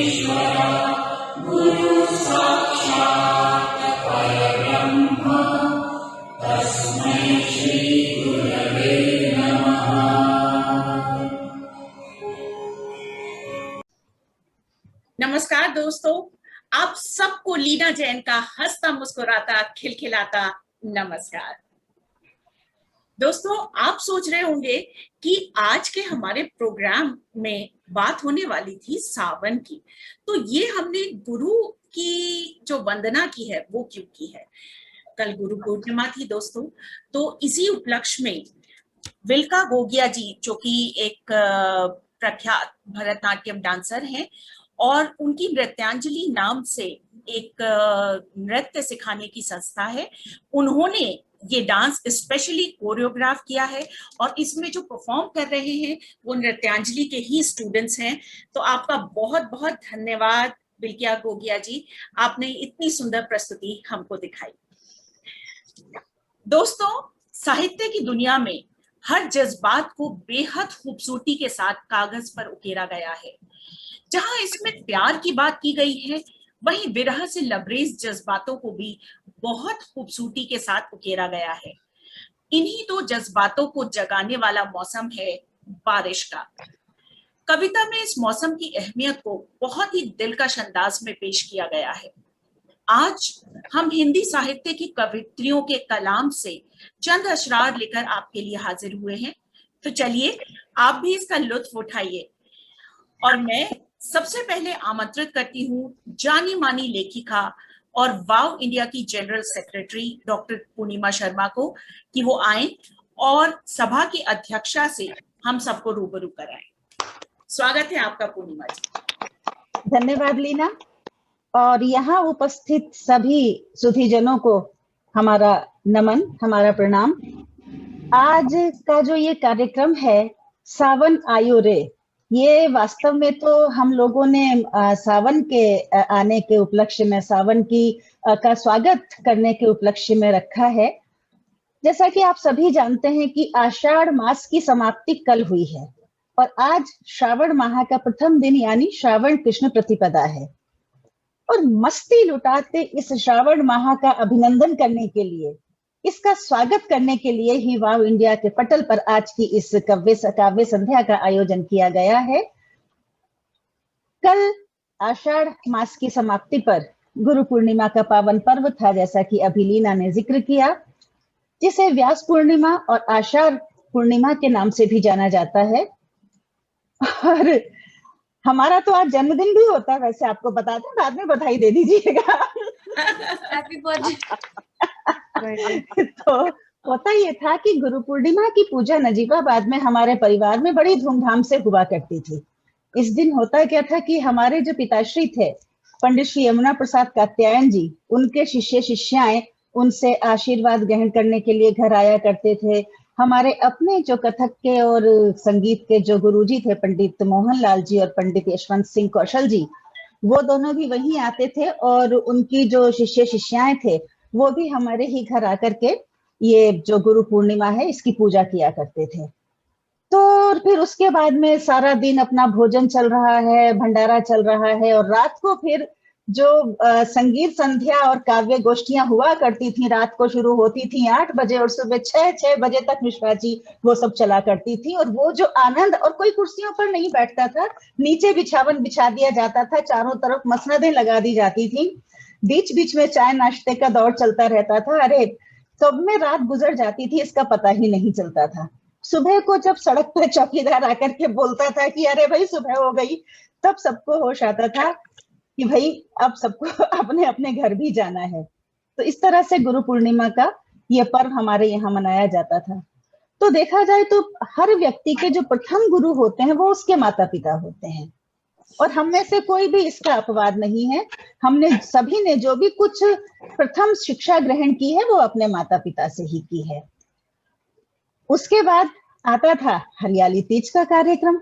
नमस्कार दोस्तों, आप सबको लीना जैन का हंसता मुस्कुराता खिलखिलाता नमस्कार। दोस्तों, आप सोच रहे होंगे कि आज के हमारे प्रोग्राम में बात होने वाली थी सावन की, तो ये हमने गुरु की जो वंदना की है वो क्यों की है। कल गुरु पूर्णिमा थी दोस्तों, तो इसी उपलक्ष्य में विल्का गोगिया जी, जो कि एक प्रख्यात भरतनाट्यम डांसर हैं और उनकी नृत्यांजलि नाम से एक नृत्य सिखाने की संस्था है, उन्होंने ये डांस स्पेशली कोरियोग्राफ किया है और इसमें जो परफॉर्म कर रहे हैं वो नृत्यांजलि के ही स्टूडेंट्स हैं। तो आपका बहुत बहुत धन्यवाद विल्का गोगिया जी, आपने इतनी सुंदर प्रस्तुति हमको दिखाई। दोस्तों, साहित्य की दुनिया में हर जज्बात को बेहद खूबसूरती के साथ कागज पर उकेरा गया है। जहां इसमें प्यार की बात की गई है, वहीं विरह से लबरेज जज्बातों को भी बहुत खूबसूरती के साथ उकेरा गया है। इन्हीं दो जज्बातों को जगाने वाला मौसम है बारिश का। कविता में इस मौसम की अहमियत को बहुत ही दिलकश अंदाज में पेश किया गया है। आज हम हिंदी साहित्य की कवित्रियों के कलाम से चंद अशरार लेकर आपके लिए हाजिर हुए हैं, तो चलिए आप भी इसका लुत्फ उठाइए। और मैं सबसे पहले आमंत्रित करती हूँ जानी मानी लेखिका और वाव इंडिया की जनरल सेक्रेटरी डॉक्टर पूर्णिमा शर्मा को कि वो आए और सभा की अध्यक्षा से हम सबको रूबरू कराएं। स्वागत है आपका पूर्णिमा जी। धन्यवाद लीना, और यहाँ उपस्थित सभी सुधीजनों को हमारा नमन, हमारा प्रणाम। आज का जो ये कार्यक्रम है सावन आयो रे, ये वास्तव में तो हम लोगों ने सावन के आने के उपलक्ष्य में, सावन की का स्वागत करने के उपलक्ष्य में रखा है। जैसा कि आप सभी जानते हैं कि आषाढ़ मास की समाप्ति कल हुई है और आज श्रावण माह का प्रथम दिन यानी श्रावण कृष्ण प्रतिपदा है। और मस्ती लुटाते इस श्रावण माह का अभिनंदन करने के लिए, इसका स्वागत करने के लिए ही वाव इंडिया के पटल पर आज की इस काव्य संध्या का आयोजन किया गया है। कल आषाढ़ मास की समाप्ति पर गुरु पूर्णिमा का पावन पर्व था, जैसा कि अभी लीना ने जिक्र किया, जिसे व्यास पूर्णिमा और आषाढ़ पूर्णिमा के नाम से भी जाना जाता है। और हमारा तो आज जन्मदिन भी होता है, वैसे आपको बता दें, बाद में बधाई दे दीजिएगा। Happy birthday. तो होता ये था कि गुरु पूर्णिमा की पूजा नजीबाबाद में हमारे परिवार में बड़ी धूमधाम से हुआ करती थी। इस दिन होता क्या था कि हमारे जो पिताश्री थे पंडित श्री यमुना प्रसाद कात्यायन जी, उनके शिष्य शिष्याएं उनसे आशीर्वाद ग्रहण करने के लिए घर आया करते थे। हमारे अपने जो कथक के और संगीत के जो गुरुजी थे पंडित मोहन लाल जी और पंडित यशवंत सिंह कौशल जी, वो दोनों भी वहीं आते थे और उनकी जो शिष्य शिष्याएं थे वो भी हमारे ही घर आकर के ये जो गुरु पूर्णिमा है इसकी पूजा किया करते थे। तो फिर उसके बाद में सारा दिन अपना भोजन चल रहा है, भंडारा चल रहा है, और रात को फिर जो संगीत संध्या और काव्य गोष्ठियां हुआ करती थी, रात को शुरू होती थी 8 बजे और सुबह 6 बजे तक मिश्रा जी वो सब चला करती थी। और वो जो आनंद, और कोई कुर्सियों पर नहीं बैठता था, नीचे बिछावन बिछा दिया जाता था, चारों तरफ मसनदें लगा दी जाती थी, बीच बीच में चाय नाश्ते का दौर चलता रहता था। अरे सब में रात गुजर जाती थी, इसका पता ही नहीं चलता था। सुबह को जब सड़क पर चौकीदार आकर के बोलता था कि अरे भाई सुबह हो गई, तब सबको होश आता था कि भाई अब सबको अपने अपने घर भी जाना है। तो इस तरह से गुरु पूर्णिमा का ये पर्व हमारे यहाँ मनाया जाता था। तो देखा जाए तो हर व्यक्ति के जो प्रथम गुरु होते हैं वो उसके माता पिता होते हैं, और हम में से कोई भी इसका अपवाद नहीं है। हमने सभी ने जो भी कुछ प्रथम शिक्षा ग्रहण की है वो अपने माता पिता से ही की है। उसके बाद आता था हरियाली तीज का कार्यक्रम,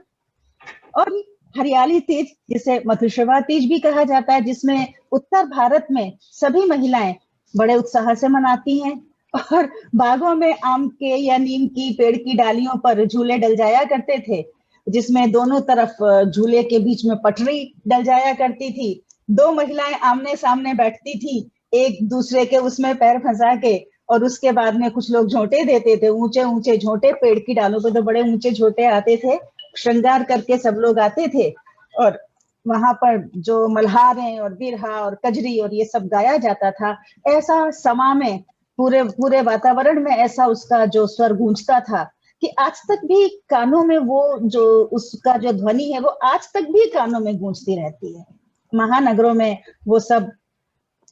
और हरियाली तीज जिसे मधुश्रवा तीज भी कहा जाता है, जिसमें उत्तर भारत में सभी महिलाएं बड़े उत्साह से मनाती हैं और बागों में आम के या नीम की पेड़ की डालियों पर झूले डल जाया करते थे। जिसमें दोनों तरफ झूले के बीच में पटरी डल जाया करती थी। दो महिलाएं आमने सामने बैठती थी, एक दूसरे के उसमें पैर फंसा के, और उसके बाद में कुछ लोग झोंटे देते थे, ऊंचे ऊंचे झोंटे, पेड़ की डालों पे तो बड़े ऊंचे झोंटे आते थे, श्रृंगार करके सब लोग आते थे। और वहां पर जो मल्हारें और बिरहा और कजरी और ये सब गाया जाता था। ऐसा समा में पूरे पूरे वातावरण में ऐसा उसका जो स्वर गूंजता था कि आज तक भी कानों में वो जो उसका जो ध्वनि है वो आज तक भी कानों में गूंजती रहती है। महानगरों में वो सब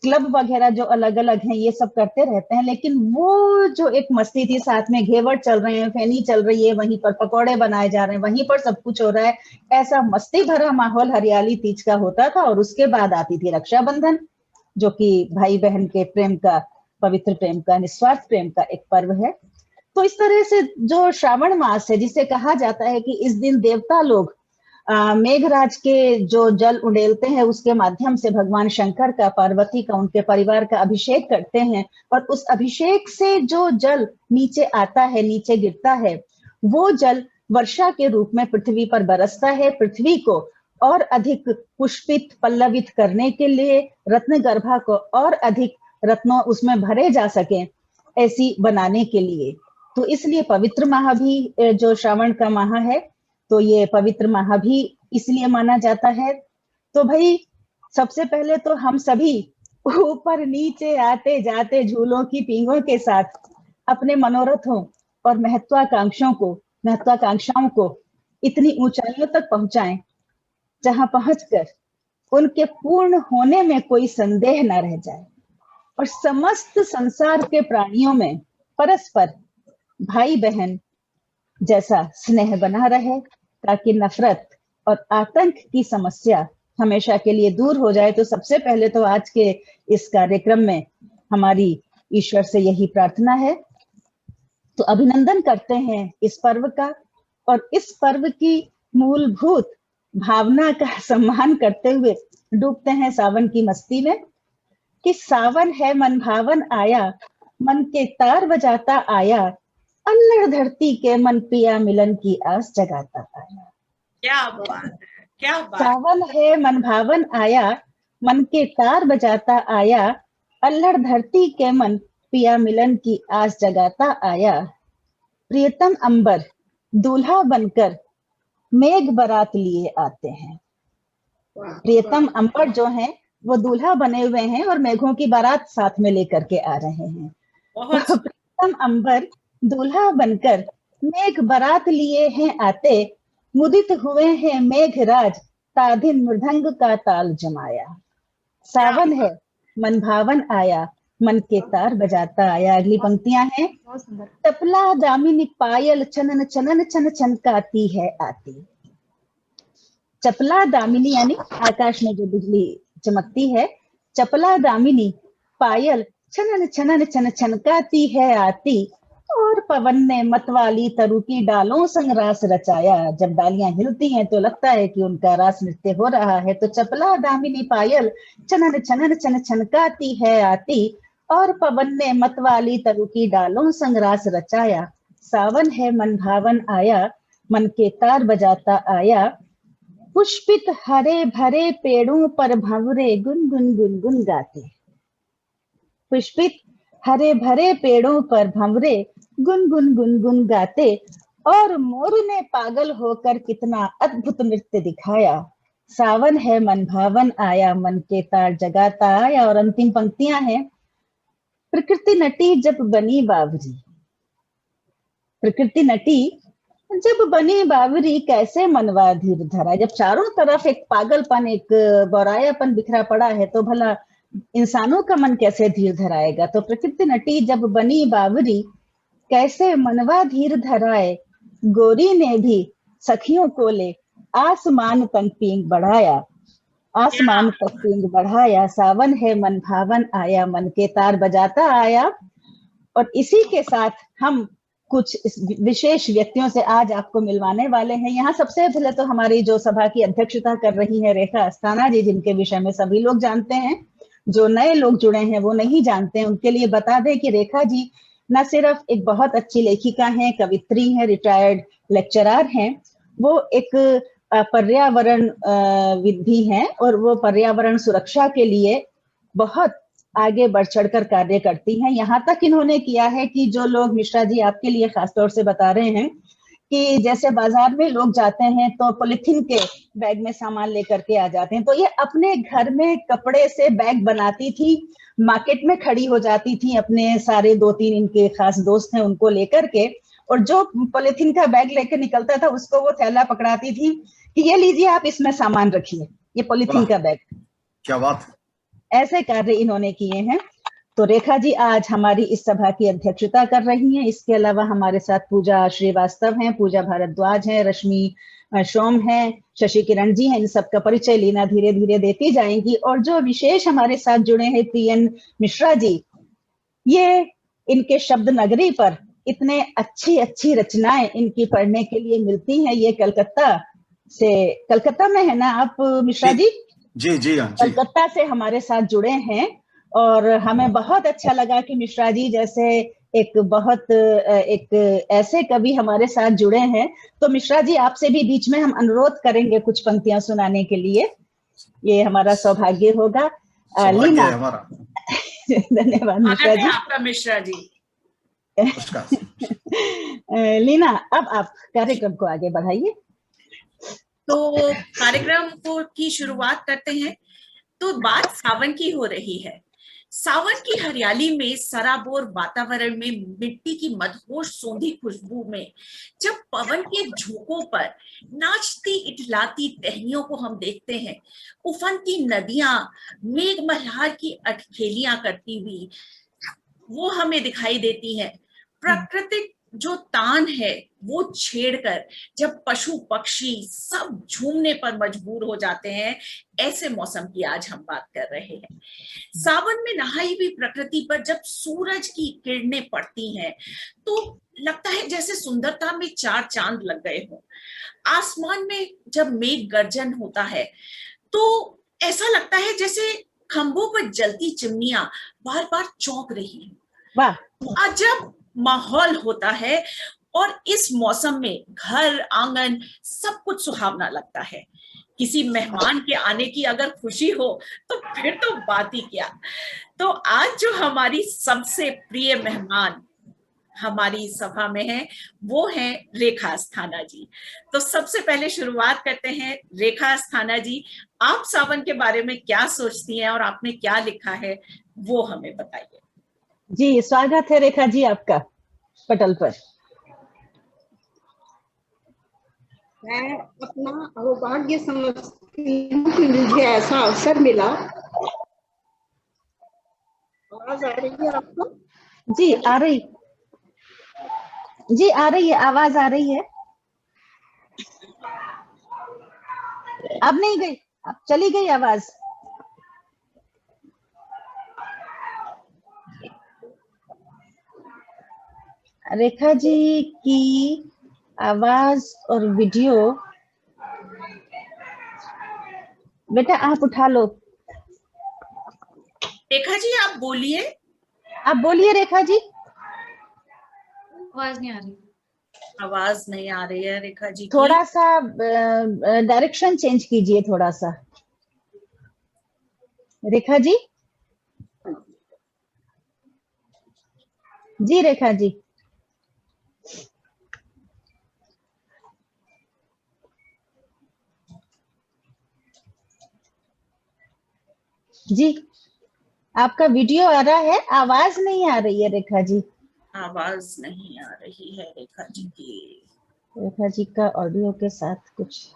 क्लब वगैरह जो अलग अलग हैं ये सब करते रहते हैं, लेकिन वो जो एक मस्ती थी, साथ में घेवर चल रहे हैं, फैनी चल रही है, वहीं पर पकौड़े बनाए जा रहे हैं, वहीं पर सब कुछ हो रहा है, ऐसा मस्ती भरा माहौल हरियाली तीज का होता था। और उसके बाद आती थी रक्षाबंधन, जो कि भाई बहन के प्रेम का, पवित्र प्रेम का, निस्वार्थ प्रेम का एक पर्व है। तो इस तरह से जो श्रावण मास है, जिसे कहा जाता है कि इस दिन देवता लोग मेघराज के जो जल उंडेलते हैं उसके माध्यम से भगवान शंकर का, पार्वती का, उनके परिवार का अभिषेक करते हैं, और उस अभिषेक से जो जल नीचे आता है, नीचे गिरता है, वो जल वर्षा के रूप में पृथ्वी पर बरसता है। पृथ्वी को और अधिक पुष्पित, पल्लवित करने के लिए, रत्न गर्भा को और अधिक रत्नों उसमें भरे जा सके, ऐसी बनाने के लिए। तो इसलिए पवित्र माह भी जो श्रावण का माह है, तो ये पवित्र माह भी इसलिए माना जाता है। तो भाई सबसे पहले तो हम सभी ऊपर नीचे आते जाते झूलों की पींगों के साथ अपने मनोरथों और महत्वाकांक्षाओं को इतनी ऊंचाइयों तक पहुंचाएं जहां पहुंचकर उनके पूर्ण होने में कोई संदेह न रह जाए, और समस्त संसार के प्राणियों में परस्पर भाई बहन जैसा स्नेह बना रहे, ताकि नफरत और आतंक की समस्या हमेशा के लिए दूर हो जाए। तो सबसे पहले तो आज के इस कार्यक्रम में हमारी ईश्वर से यही प्रार्थना है। तो अभिनंदन करते हैं इस पर्व का, और इस पर्व की मूलभूत भावना का सम्मान करते हुए डूबते हैं सावन की मस्ती में, कि सावन है मन भावन आया, मन के तार बजाता आया, अल्लड़ धरती के मन पिया मिलन की आस जगाता आया। क्या बात है, क्या बात। सावन है मन भावन आया, मन के तार बजाता आया, अल्लड़ धरती के मन पिया मिलन की आस जगाता आया। प्रियतम अंबर दूल्हा बनकर मेघ बारात लिए आते हैं। प्रियतम अंबर जो है वो दूल्हा बने हुए हैं और मेघों की बारात साथ में लेकर के आ रहे हैं। तो प्रियतम अंबर दूल्हा बनकर मेघ बारात लिए हैं आते, मुदित हुए हैं मेघराज, ताधिन मृदंग का ताल जमाया। सावन है मन भावन आया, मन के तार बजाता आया। अगली पंक्तियां हैं, तपला दामिनी पायल छनन छनन छन छनकाती है आती। चपला दामिनी यानी आकाश में जो बिजली चमकती है, चपला दामिनी पायल छनन छनन छन छनकाती है आती, और पवन ने मतवाली तरु की डालों संग रास रचाया। जब डालियां हिलती हैं तो लगता है कि उनका रास नृत्य हो रहा है। तो चपला दामिनी पायल छनन छनन छन छनकाती है आती, और पवन ने मतवाली तरु की डालों संग रास रचाया। सावन है मन भावन आया, मन के तार बजाता आया, पुष्पित हरे भरे पेड़ों पर भंवरे गुनगुन गुनगुन गाते। पुष्पित हरे भरे पेड़ों पर भंवरे गुनगुन गुनगुन गाते, और मोर ने पागल होकर कितना अद्भुत नृत्य दिखाया। सावन है मन भावन आया, मन के तार जगाता आया। और अंतिम पंक्तियां हैं, प्रकृति नटी जब बनी बावरी। प्रकृति नटी जब बनी बावरी, कैसे मनवा धीर धरा। जब चारों तरफ एक पागलपन, एक बौरायापन बिखरा पड़ा है, तो भला इंसानों का मन कैसे धीर धराएगा। तो प्रकृति नटी जब बनी बावरी, कैसे मनवा धीर धराए, गोरी ने भी सखियों को ले आसमान तक पींग बढ़ाया। आसमान तक पींग बढ़ाया। सावन है मन भावन आया, मन के तार बजाता आया। और इसी के साथ हम कुछ विशेष व्यक्तियों से आज आपको मिलवाने वाले हैं। यहाँ सबसे पहले तो हमारी जो सभा की अध्यक्षता कर रही है रेखा अस्थाना जी, जिनके विषय में सभी लोग जानते हैं, जो नए लोग जुड़े हैं वो नहीं जानते हैं, उनके लिए बता दें कि रेखा जी न सिर्फ एक बहुत अच्छी लेखिका हैं, कवित्री हैं, रिटायर्ड लेक्चरर हैं, वो एक पर्यावरण विधि है और वो पर्यावरण सुरक्षा के लिए बहुत आगे बढ़ चढ़कर कार्य करती हैं। यहाँ तक इन्होंने किया है कि जो लोग, मिश्रा जी आपके लिए खासतौर से बता रहे हैं, कि जैसे बाजार में लोग जाते हैं तो पॉलिथीन के बैग में सामान लेकर के आ जाते हैं, तो ये अपने घर में कपड़े से बैग बनाती थी, मार्केट में खड़ी हो जाती थी अपने सारे 2-3 इनके खास दोस्त हैं उनको लेकर के, और जो पॉलिथीन का बैग लेकर निकलता था उसको वो थैला पकड़ाती थी कि ये लीजिए आप इसमें सामान रखिए, ये पॉलिथीन का बैग। क्या बात, ऐसे कार्य इन्होंने किए हैं। तो रेखा जी आज हमारी इस सभा की अध्यक्षता कर रही हैं। इसके अलावा हमारे साथ पूजा श्रीवास्तव हैं, पूजा भारद्वाज हैं, रश्मि सोम हैं, शशि किरण जी हैं। इन सबका परिचय लीना धीरे धीरे देती जाएंगी। और जो विशेष हमारे साथ जुड़े हैं, प्रियन मिश्रा जी, ये इनके शब्द नगरी पर इतने अच्छी अच्छी रचनाएं इनकी पढ़ने के लिए मिलती हैं। ये कलकत्ता में है ना आप मिश्रा जी? जी जी हाँ, कलकत्ता से हमारे साथ जुड़े हैं और हमें बहुत अच्छा लगा कि मिश्रा जी जैसे एक ऐसे कवि हमारे साथ जुड़े हैं। तो मिश्रा जी आपसे भी बीच में हम अनुरोध करेंगे कुछ पंक्तियां सुनाने के लिए, ये हमारा सौभाग्य होगा। लीना, हमारा धन्यवाद मिश्रा जी। आपका मिश्रा जी। लीना, अब आप कार्यक्रम को आगे बढ़ाइए। तो कार्यक्रम की शुरुआत करते हैं। तो बात सावन की हो रही है। सावन की हरियाली में, सराबोर वातावरण में, मिट्टी की मदहोश सोंधी खुशबू में, जब पवन के झोंकों पर नाचती इठलाती टहनियों को हम देखते हैं, उफनती नदियां मेघ मल्हार की अटखेलियां करती हुई वो हमें दिखाई देती हैं। प्राकृतिक जो तान है वो छेड़कर जब पशु पक्षी सब झूमने पर मजबूर हो जाते हैं, ऐसे मौसम की आज हम बात कर रहे हैं। सावन में नहाई हुई प्रकृति पर जब सूरज की किरणें पड़ती हैं तो लगता है जैसे सुंदरता में 4 चांद लग गए हों। आसमान में जब मेघ गर्जन होता है तो ऐसा लगता है जैसे खंभों पर जलती चिमनियां बार बार चौंक रही हैं। वाह, अजब माहौल होता है और इस मौसम में घर आंगन सब कुछ सुहावना लगता है। किसी मेहमान के आने की अगर खुशी हो तो फिर तो बात ही क्या। तो आज जो हमारी सबसे प्रिय मेहमान हमारी सभा में है वो है रेखा अस्थाना जी। तो सबसे पहले शुरुआत करते हैं। रेखा अस्थाना जी, आप सावन के बारे में क्या सोचती हैं और आपने क्या लिखा है वो हमें बताइए। जी, स्वागत है रेखा जी आपका पटल पर। मैं अपना सौभाग्य समझती हूँ कि मुझे ऐसा अवसर मिला। आवाज आ रही है आपको? जी आ रही, जी आ रही है, आवाज आ रही है। अब नहीं गई, अब चली गई आवाज। रेखा जी की आवाज और वीडियो, बेटा आप उठा लो। रेखा जी आप बोलिए। आप बोलिए रेखा जी। आवाज नहीं आ रही। आवाज नहीं आ रही है रेखा जी की। थोड़ा सा डायरेक्शन चेंज कीजिए थोड़ा सा रेखा जी। जी रेखा जी, जी आपका वीडियो आ रहा है, आवाज नहीं आ रही है रेखा जी। आवाज नहीं आ रही है रेखा जी की। रेखा जी का ऑडियो के साथ कुछ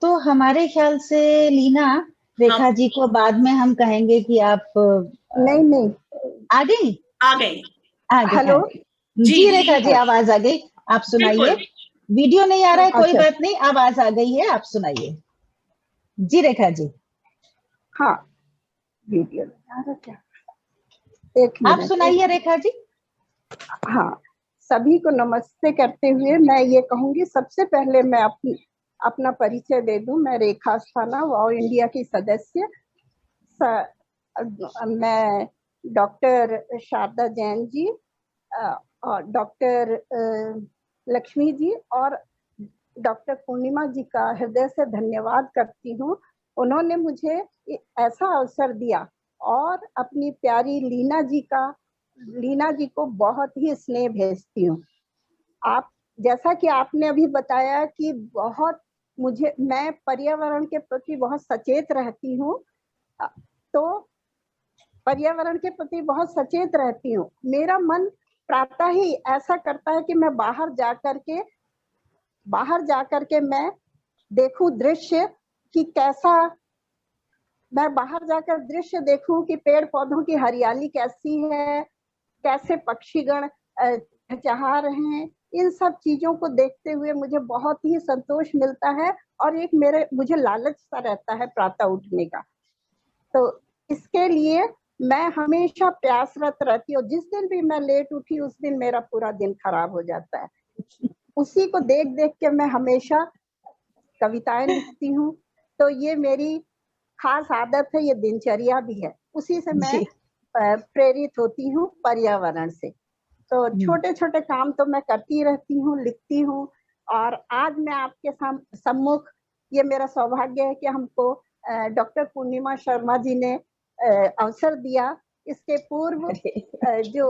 तो हमारे ख्याल से लीना, रेखा जी को बाद में हम कहेंगे कि आप नहीं आ गई, आ गई। हेलो जी रेखा जी आवाज आ गई, आप सुनाइए। वीडियो नहीं आ रहा है, कोई बात नहीं, आवाज आ गई है, आप सुनाइए। जी रेखा जी। हाँ, वीडियो नहीं आ रहा क्या? एक आप मिनट, सुनाइए रेखा जी। हाँ, सभी को नमस्ते करते हुए मैं ये कहूंगी, सबसे पहले मैं अपना परिचय दे दूं। मैं रेखा अस्थाना, वाओ इंडिया की सदस्य। मैं डॉक्टर शारदा जैन जी और डॉक्टर लक्ष्मी जी और डॉक्टर पूर्णिमा जी का हृदय से धन्यवाद करती हूँ। उन्होंने मुझे ऐसा अवसर दिया और अपनी प्यारी लीना जी को बहुत ही स्नेह भेजती हूँ। आप जैसा कि आपने अभी बताया कि मैं पर्यावरण के प्रति बहुत सचेत रहती हूँ, तो पर्यावरण के प्रति बहुत सचेत रहती हूँ। मेरा मन प्रातः ही ऐसा करता है कि मैं बाहर जाकर के मैं देखूं दृश्य कि कैसा, मैं बाहर जाकर दृश्य देखूं कि पेड़ पौधों की हरियाली कैसी है, कैसे पक्षीगण चहचहा रहे हैं। इन सब चीजों को देखते हुए मुझे बहुत ही संतोष मिलता है और मुझे लालच सा रहता है प्रातः उठने का। तो इसके लिए मैं हमेशा प्रयासरत रहती हूँ। जिस दिन भी मैं लेट उठी उस दिन मेरा पूरा दिन खराब हो जाता है। उसी को देख देख के मैं हमेशा कविताएं लिखती हूँ। तो ये मेरी खास आदत है, ये दिनचर्या भी है। उसी से मैं प्रेरित होती हूँ पर्यावरण से। तो छोटे छोटे काम तो मैं करती रहती हूँ, लिखती हूँ। और आज मैं आपके सम्मुख, ये मेरा सौभाग्य है कि हमको डॉक्टर पूर्णिमा शर्मा जी ने अवसर दिया। इसके पूर्व जो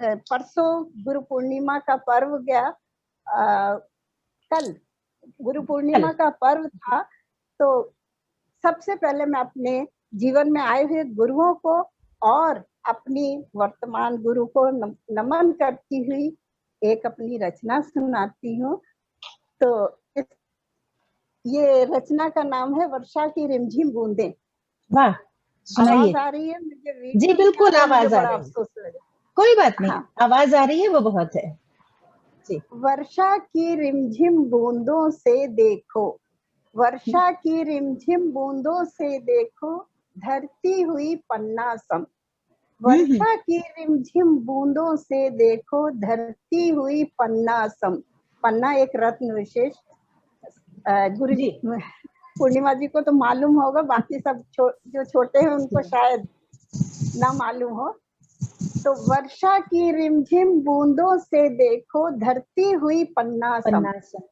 परसों गुरु पूर्णिमा का पर्व गया, कल गुरु पूर्णिमा का पर्व था, तो सबसे पहले मैं अपने जीवन में आए हुए गुरुओं को और अपनी वर्तमान गुरु को नमन करती हुई एक अपनी रचना सुनाती हूँ। तो ये रचना का नाम है वर्षा की रिमझिम बूंदें। वाह, सुनाइए। आवाज आ रही है? मुझे जी बिल्कुल आवाज आ रही है, कोई बात नहीं। हाँ, आवाज आ रही है, वो बहुत है जी। वर्षा की रिमझिम बूंदों से देखो, वर्षा की रिमझिम बूंदों से देखो, धरती हुई पन्ना सम। वर्षा की रिमझिम बूंदों से देखो, धरती हुई पन्ना सम। पन्ना एक रत्न विशेष, गुरु जी पूर्णिमा जी को तो मालूम होगा, बाकी सब जो छोटे हैं उनको शायद ना मालूम हो। तो वर्षा की रिमझिम बूंदों से देखो, धरती हुई पन्ना सम।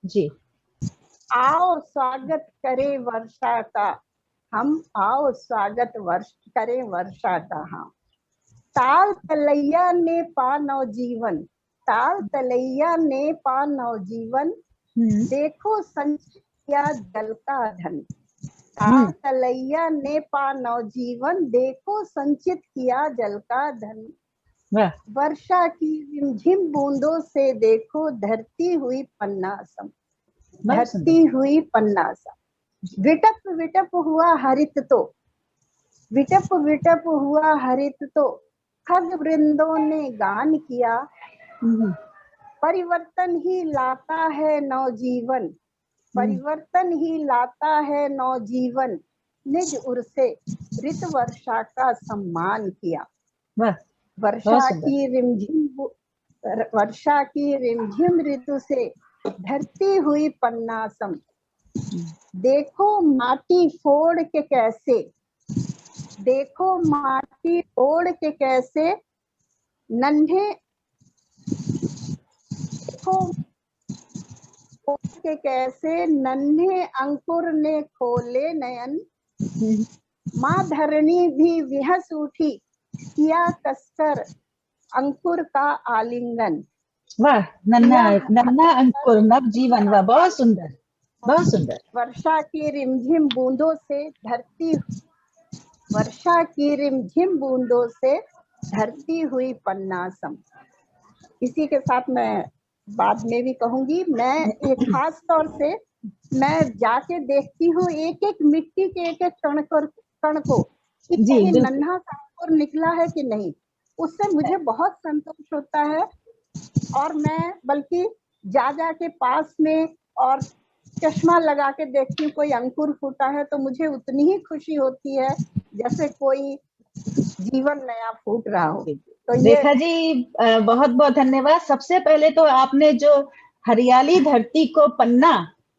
जी। आओ स्वागत करे वर्षा का हम, आओ स्वागत करे वर्षा का हम। ताल तलैया ने पा नवजीवन, ताल तलैया ने पा नवजीवन, देखो संचित किया जल का धन। ताल तलैया ने पा नवजीवन, देखो संचित किया जल का धन। वर्षा की रिमझिम बूंदों से देखो, धरती हुई पन्ना सम। धरती हुई पन्ना सम। विटप विटप हुआ हरित तो, विटप विटप हुआ हरित तो, खग वृंदों ने गान किया। परिवर्तन ही लाता है नवजीवन, परिवर्तन ही लाता है नवजीवन, निज उर से ऋत वर्षा का सम्मान किया। वर्षा की रिमझिम ऋतु से धरती हुई पन्ना सम। देखो माटी फोड़ के कैसे, देखो माटी फोड़ के कैसे, नन्हे देखो के कैसे नन्हे अंकुर ने खोले नयन। माँ धरणी भी विहस उठी, किया कसकर अंकुर का आलिंगन। वाह, नन्हा अंकुर नव जीवन। वाह, बहुत सुंदर, बहुत सुंदर। वर्षा की रिमझिम बूंदों से धरती, वर्षा की रिमझिम बूंदों से धरती हुई पन्ना सम। इसी के साथ मैं बाद में भी कहूंगी, मैं एक खास तौर से मैं जाके देखती हूँ एक एक मिट्टी के एक एक कण को कि कहीं नन्हा सा अंकुर निकला है कि नहीं। उससे मुझे बहुत संतोष होता है और मैं बल्कि जा के पास में और चश्मा लगा के देखती हूँ, कोई अंकुर फूटा है तो मुझे उतनी ही खुशी होती है जैसे कोई जीवन नया फूट रहा हो। तो रेखा जी बहुत बहुत धन्यवाद। सबसे पहले तो आपने जो हरियाली धरती को पन्ना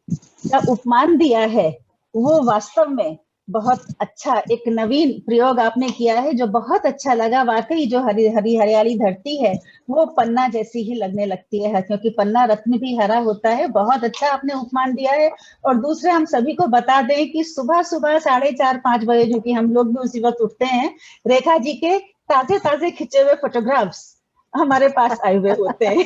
का उपमान दिया है, वो वास्तव में बहुत अच्छा एक नवीन प्रयोग आपने किया है जो बहुत अच्छा लगा। वाकई जो हरी हरी हरियाली धरती है वो पन्ना जैसी ही लगने लगती है, क्योंकि पन्ना रत्न भी हरा होता है। बहुत अच्छा आपने उपमान दिया है। और दूसरे हम सभी को बता दें कि सुबह सुबह 4:30-5 बजे, जो कि हम लोग भी उसी वक्त उठते हैं, रेखा जी के ताजे ताजे खिंचे हुए फोटोग्राफ्स हमारे पास आए हुए होते हैं।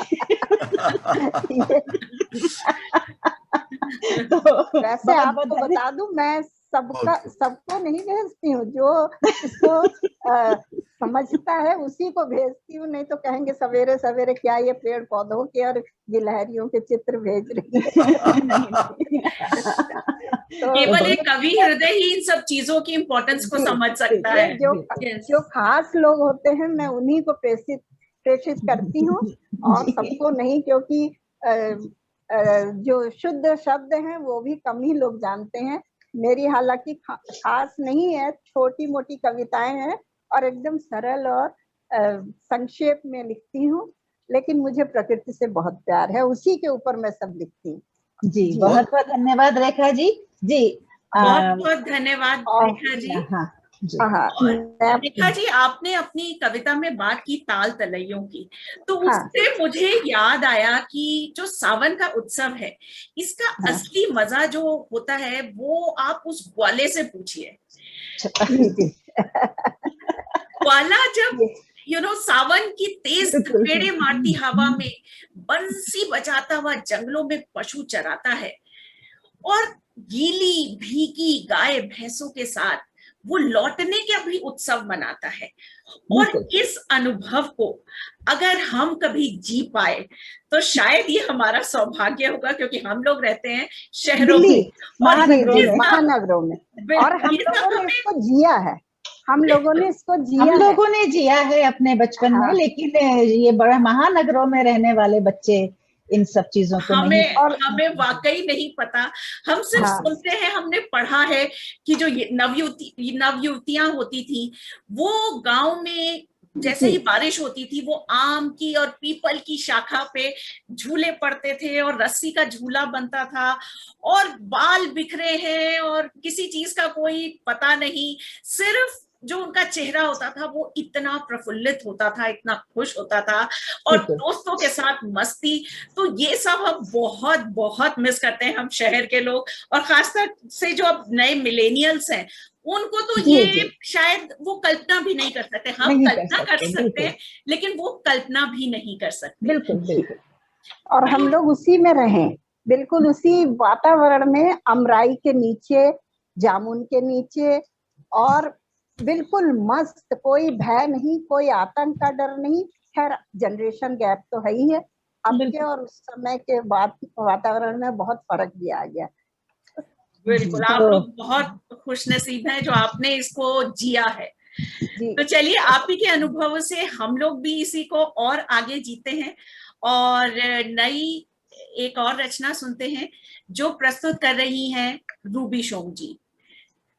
तो वैसे बहुत आपको बहुत बता दूं, मैं बहुत सबको नहीं भेजती हूँ, जो इसको समझता है उसी को भेजती हूँ, नहीं तो कहेंगे सवेरे सवेरे क्या ये पेड़ पौधों के और गिलहरियों के चित्र भेज रही है। केवल तो एक कवि हृदय ही इन सब चीजों की इम्पोर्टेंस को समझ सकता ये है। Yes. जो खास लोग होते हैं मैं उन्हीं को प्रेषित करती हूँ, और सबको नहीं, क्योंकि जो शुद्ध शब्द हैं वो भी कम ही लोग जानते हैं। मेरी हालांकि खास नहीं है, छोटी मोटी कविताएं हैं और एकदम सरल और संक्षेप में लिखती हूँ, लेकिन मुझे प्रकृति से बहुत प्यार है, उसी के ऊपर मैं सब लिखती हूँ। जी बहुत बहुत धन्यवाद रेखा जी। जी बहुत बहुत धन्यवाद रेखा जी। हाँ जी। और रेखा जी, आपने अपनी कविता में बात की ताल तलैयों की, तो उससे मुझे याद आया कि जो सावन का उत्सव है, इसका असली मजा जो होता है वो आप उस ग्वाले से पूछिए। ग्वाला जब सावन की तेज थपेड़े मारती हवा में बंसी बजाता हुआ जंगलों में पशु चराता है, और गीली भीगी गाय भैंसों के साथ वो लौटने का भी उत्सव मनाता है। और इस अनुभव को अगर हम कभी जी पाए तो शायद ये हमारा सौभाग्य होगा, क्योंकि हम लोग रहते हैं शहरों में, महानगरों में, और हम लोगों ने इसको जिया है। हम लोगों ने जिया है अपने बचपन में, लेकिन ये बड़ा महानगरों में रहने वाले बच्चे इन सब चीजों को हमें वाकई नहीं पता। हम सिर्फ सुनते हैं, हमने पढ़ा है कि जो नवयुवतियां होती थी वो गांव में जैसे ही बारिश होती थी वो आम की और पीपल की शाखा पे झूले पड़ते थे और रस्सी का झूला बनता था, और बाल बिखरे हैं और किसी चीज का कोई पता नहीं, सिर्फ जो उनका चेहरा होता था वो इतना प्रफुल्लित होता था, इतना खुश होता था, और दोस्तों के साथ मस्ती। तो ये सब हम बहुत बहुत मिस करते हैं, हम शहर के लोग, और खासकर से जो अब नए मिलेनियल्स हैं उनको तो ये शायद वो कल्पना भी नहीं कर सकते। हम कल्पना कर सकते हैं लेकिन वो कल्पना भी नहीं कर सकते। बिल्कुल। और हम लोग उसी में रहें, बिल्कुल उसी वातावरण में, अमराई के नीचे, जामुन के नीचे, और बिल्कुल मस्त, कोई भय नहीं, कोई आतंक का डर नहीं। खैर जनरेशन गैप तो है ही है, अब के और उस समय के वातावरण में बहुत फर्क भी आ गया। बिल्कुल, आप लोग बहुत खुशनसीब हैं जो आपने इसको जिया है। तो चलिए, आप ही के अनुभवों से हम लोग भी इसी को और आगे जीते हैं, और नई एक और रचना सुनते हैं जो प्रस्तुत कर रही हैं रूबी सोम जी।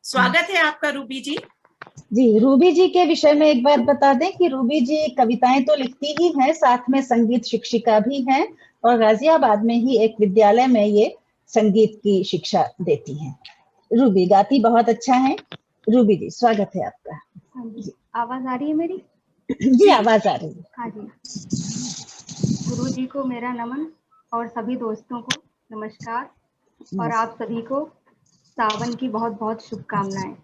स्वागत है आपका रूबी जी। जी, रूबी जी के विषय में एक बात बता दें कि रूबी जी कविताएं तो लिखती ही हैं, साथ में संगीत शिक्षिका भी हैं, और गाजियाबाद में ही एक विद्यालय में ये संगीत की शिक्षा देती हैं। रूबी गाती बहुत अच्छा है। रूबी जी स्वागत है आपका। हाँ जी, आवाज आ रही है मेरी? जी आवाज आ रही है। हाँ जी। गुरु जी को मेरा नमन, और सभी दोस्तों को नमस्कार, और आप सभी को सावन की बहुत बहुत शुभकामनाएं।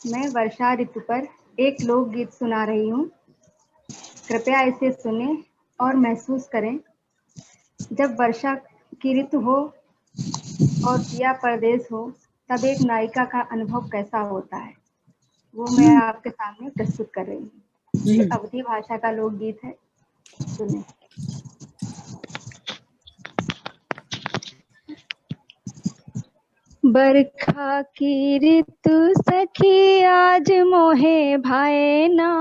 मैं वर्षा ऋतु पर एक लोकगीत सुना रही हूँ। कृपया इसे सुने और महसूस करें। जब वर्षा की ऋतु हो और पिया परदेश हो, तब एक नायिका का अनुभव कैसा होता है, वो मैं आपके सामने प्रस्तुत कर रही हूँ। ये अवधी भाषा का लोकगीत है, सुने। बरखा की ऋतु सखी आज मोहे भाए ना,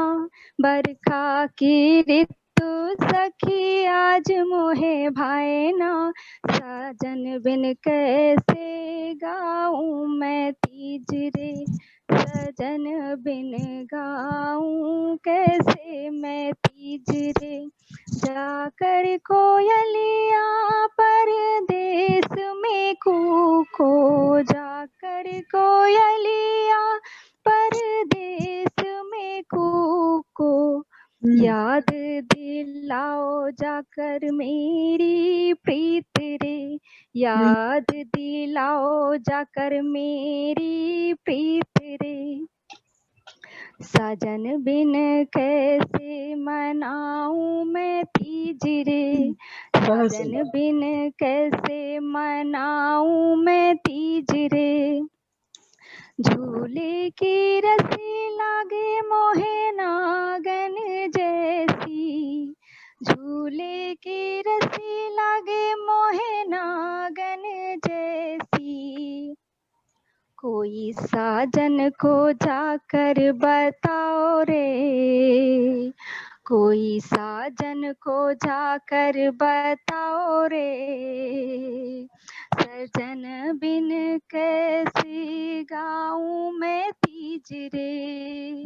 बरखा की ऋतु सखी आज मोहे भाए ना, साजन बिन कैसे गाऊं मैं तीज रे, सजन बिन गाऊं कैसे मैं तीज रे, जाकर कोयलिया परदेस में कूको, जाकर कोयलिया परदेस में कूको, याद दिलाओ जाकर मेरी प्रीत रे, याद दिलाओ जाकर मेरी प्रीत रे। साजन बिन कैसे मनाऊं मैं तीज रे, साजन बिन कैसे मनाऊं मैं तीज रे। झूले की रस्सी लागे मोहे नागन जैसी, झूले की रस्सी लागे मोहे नागन जैसी। कोई साजन को जाकर बताओ रे, कोई साजन को जाकर बताओ रे। सजन बिन कैसे गाऊं मैं तीज रे,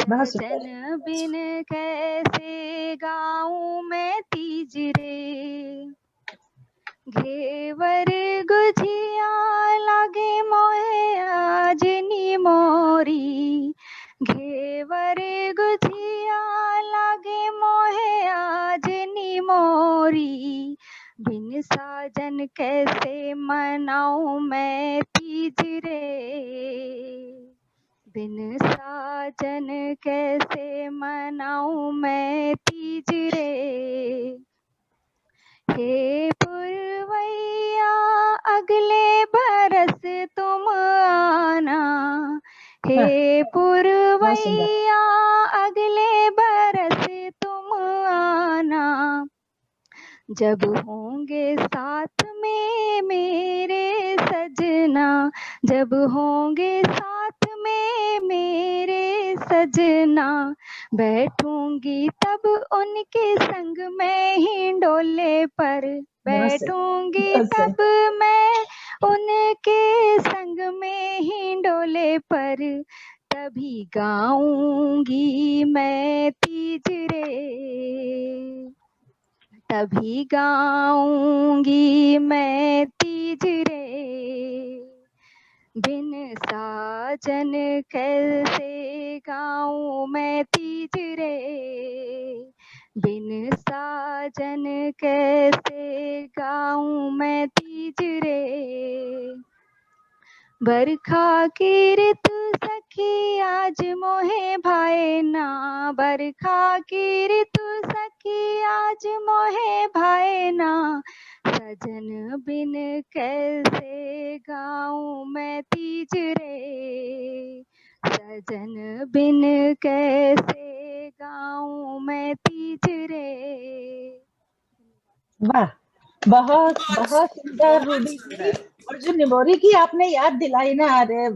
सजन बिन कैसे गाऊं मैं तीज रे। घेवर गुझिया लागे मोहे आज नी मोरी, घेवर गुझिया लागे मोहे आज नी मोरी। बिन साजन कैसे मनाऊं मैं तीज रे, बिन साजन कैसे मनाऊं मैं तीज रे। हे पुरवैया अगले बरस तुम आना, हे पुरवैया अगले बरस तुम आना। जब होंगे साथ में मेरे सजना, जब होंगे साथ में मेरे सजना। बैठूंगी तब उनके संग में ही डोले पर, बैठूंगी तब मैं उनके संग में ही डोले पर। तभी गाऊंगी मैं तीज रे, तभी गाऊंगी मैं तीज रे। बिन साजन कैसे गाऊं मैं तीज रे, बिन साजन कैसे गाऊं मैं तीज रे। बरखा की ऋतु सखी आज मोहे भाए ना, बरखा की ऋतु सखी आज मोहे भाए ना। सजन बिन कैसे गाऊं मैं तीज रे, सजन बिन कैसे गाऊं मैं तीज रे। वाह, बहुत बहुत सुंदर रूबी जी। और जो निमोरी की आपने याद दिलाई ना, अरे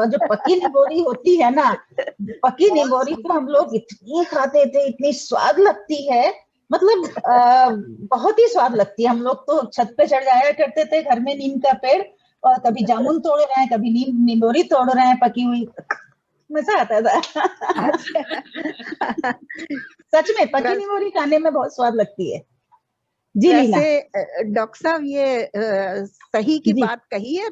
जो पकी निमोरी होती है ना, पकी निमोरी तो हम लोग इतनी खाते थे, इतनी स्वाद लगती है, मतलब बहुत ही स्वाद लगती है। हम लोग तो छत पे चढ़ जाया करते थे, घर में नीम का पेड़, और कभी जामुन तोड़ रहे हैं, कभी निमोरी तोड़ रहे हैं पकी हुई, मजा आता था। सच में पकी निमोरी खाने में बहुत स्वाद लगती है। जी लीला। वैसे डॉक्टर साहब ये सही की बात कही है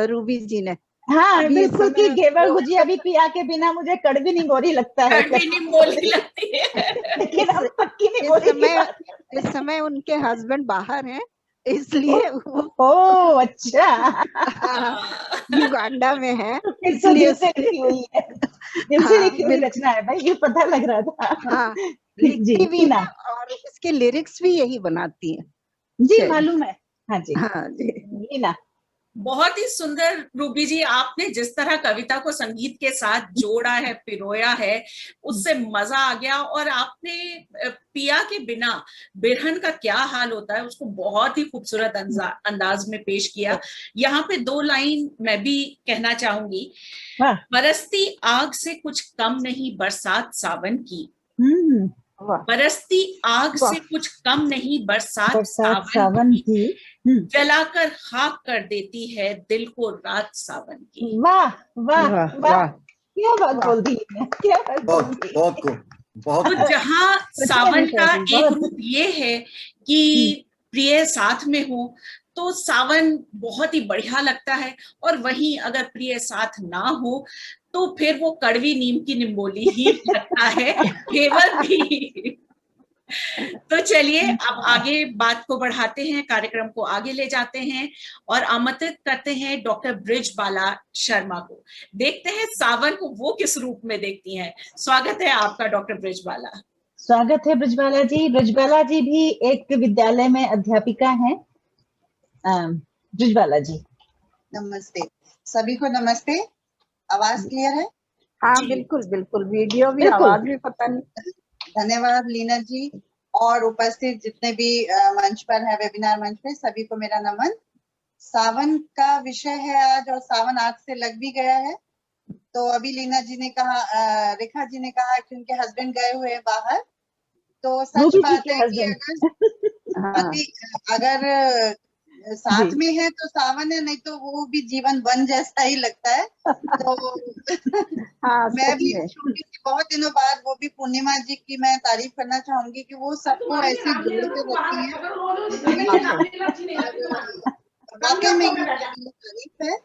रूबी जी ने। हाँ बिल्कुल, कि घेवर गुजिया भी पिया के बिना मुझे कड़वी निमोरी लगता है, कड़वी निमोरी लगती है। लेकिन अब पक्की निमोरी की बात। इस समय उनके हस्बैंड बाहर हैं, इसलिए ओ अच्छा, युगांडा में है, इसलिए दिल से लिखी हुई है, दिल से लिखी हुई रचना है भाई, ये पता लग रहा था। हाँ, लिखती भी है और इसके लिरिक्स भी यही बनाती है। जी मालूम है। हाँ जी, हाँ जी। लीला बहुत ही सुंदर रूबी जी, आपने जिस तरह कविता को संगीत के साथ जोड़ा है, पिरोया है, उससे मजा आ गया। और आपने पिया के बिना बिरहन का क्या हाल होता है उसको बहुत ही खूबसूरत अंदाज में पेश किया। यहाँ पे दो लाइन मैं भी कहना चाहूंगी। बरसती आग से कुछ कम नहीं बरसात सावन की, बरसती आग से कुछ कम नहीं बरसात सावन की, जलाकर खाक कर देती है दिल को रात सावन की। वाह वाह वाह, क्या बात बोल दी है, क्या बात बोल दी। बहुत तो जहाँ सावन का एक रूप ये है कि प्रिय साथ में हो, तो सावन बहुत ही बढ़िया लगता है। और वहीं अगर प्रिय साथ ना हो तो फिर वो कड़वी नीम की निम्बोली ही लगता है, केवल भी। तो चलिए अब आगे बात को बढ़ाते हैं, कार्यक्रम को आगे ले जाते हैं और आमंत्रित करते हैं डॉक्टर ब्रिजबाला शर्मा को। देखते हैं सावन को वो किस रूप में देखती हैं। स्वागत है आपका डॉक्टर ब्रिजबाला। स्वागत है ब्रिजबाला जी। ब्रिजबाला जी भी एक विद्यालय में अध्यापिका हैं। ब्रिजबाला जी। नमस्ते सभी को, नमस्ते। आवाज क्लियर है? हाँ बिल्कुल बिल्कुल, वीडियो भी बिल्कुल। आवाज भी पता नहीं। धन्यवाद लीना जी और उपस्थित जितने भी मंच पर है, वेबिनार मंच पे, सभी को मेरा नमन। सावन का विषय है आज और सावन आज से लग भी गया है। तो अभी लीना जी ने कहा, रेखा जी ने कहा कि उनके हस्बैंड गए हुए हैं बाहर। तो सच बात है कि अगर साथ में है तो सावन है, नहीं तो वो भी जीवन वन जैसा ही लगता है। तो हाँ, मैं भी छोटी सी बहुत दिनों बाद वो भी पूर्णिमा जी की मैं तारीफ करना चाहूंगी कि वो सबको ऐसे जोड़ के रखती है। वाकई में ये तारीफ है।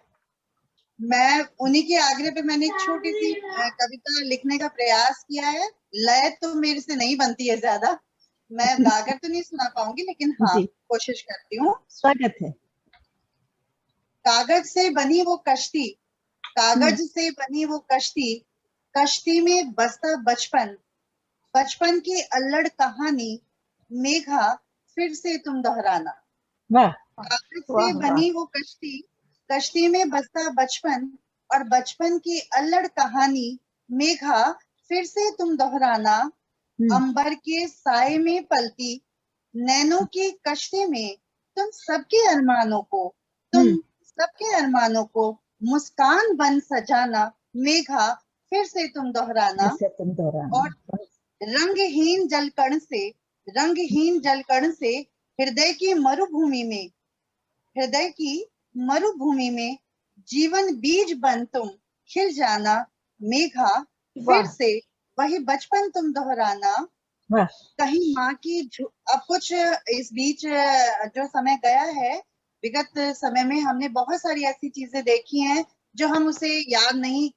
मैं उन्हीं के आग्रह पे मैंने एक छोटी सी कविता लिखने का प्रयास किया है। लय तो मेरे से नहीं बनती है ज्यादा, मैं गाकर तो नहीं सुना पाऊंगी, लेकिन हाँ कोशिश करती हूँ। स्वागत है। कागज से बनी वो कश्ती, कागज से बनी वो कश्ती, कश्ती में बसता बचपन, बचपन की अल्लड़ कहानी, मेघा फिर से तुम दोहराना। वाह। कागज से बनी वो कश्ती, कश्ती में बसता बचपन और बचपन की अल्लड़ कहानी, मेघा फिर से तुम दोहराना। अंबर के साए में पलती नैनों की कश्ती में तुम सबके अरमानों को, तुम सबके अरमानों को मुस्कान बन सजाना, मेघा फिर से तुम दोहराना। और रंगहीन जलकण से, रंगहीन जलकण से हृदय की मरुभूमि में, हृदय की मरुभूमि में जीवन बीज बन तुम खिल जाना, मेघा फिर से वही बचपन तुम दोहराना। कहीं माँ की अब कुछ इस बीच जो समय गया है, विगत समय में हमने बहुत सारी ऐसी चीजें देखी हैं जो हम उसे याद नहीं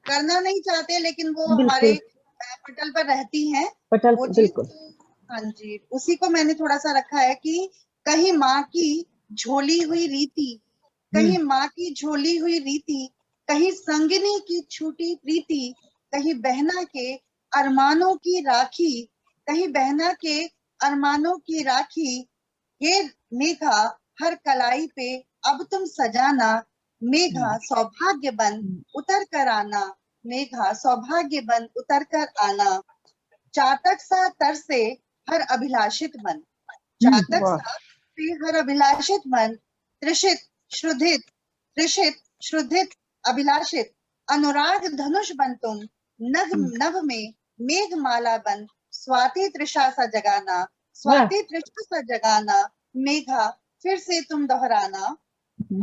करना नहीं चाहते, लेकिन वो हमारे पटल पर रहती हैं। वो चीज, हाँ जी, उसी को मैंने थोड़ा सा रखा है कि कहीं माँ की झोली हुई रीति, कहीं माँ की झोली हुई रीति, कहीं संगिनी की छूटी प्रीति, कहीं बहना के अरमानों की राखी, कहीं बहना के अरमानों की राखी। ये मेघा हर कलाई पे अब तुम सजाना, मेघा सौभाग्य बन उतर कर आना, मेघा सौभाग्य बन उतर कर आना। चातक सा तर से हर अभिलाषित मन, चातक सा से हर अभिलाषित मन, त्रिषित श्रुधित, त्रिषित श्रुधित अभिलाषित, अनुराग धनुष बन तुम नभ नभ में मेघमाला बन, स्वाति तृषा सा जगाना, स्वाति तृषा सा जगाना, मेघा फिर से तुम दोहराना।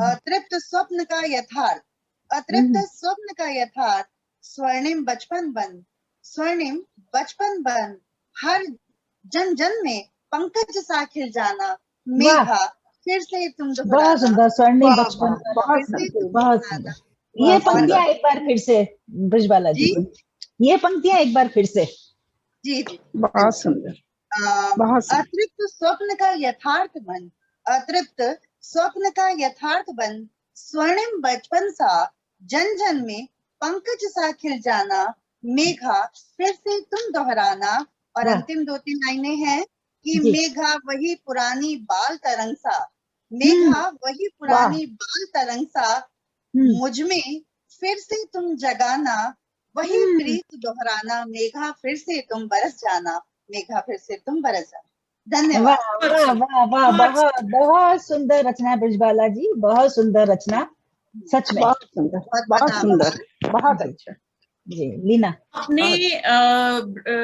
अतृप्त स्वप्न का यथार्थ, अतृप्त स्वप्न का यथार्थ, स्वर्णिम बचपन बन, स्वर्णिम बचपन बन, हर जन जन में पंकज सा खिल जाना, मेघा फिर से तुम दोहराना। बहुत सुंदर, स्वर्णिम बचपन, बहुत सुंदर। ये पंक्तियां एक बार फिर से ब्रिजबाला जी, ये पंक्तियां एक बार फिर से। जी जी, बहुत सुंदर। अतृप्त स्वप्न का यथार्थ बन, अतृप्त स्वप्न का यथार्थ बन, स्वर्णिम बचपन सा जन जन में पंकज सा खिल जाना, मेघा फिर से तुम दोहराना। और अंतिम 2-3 लाइनें हैं कि मेघा वही पुरानी बाल तरंग सा, मेघा वही पुरानी बाल तरंग सा, मुझ में फिर से तुम जगाना, वही प्रीत दोहराना, मेघा फिर से तुम बरस जाना, मेघा फिर से तुम बरस जाना। धन्यवाद। वाह वाह वाह, बहुत बहुत सुंदर रचना ब्रिजबाला जी, बहुत सुंदर रचना, सच में बहुत सुंदर, बहुत सुंदर, बहुत अच्छा। जी लीना, आपने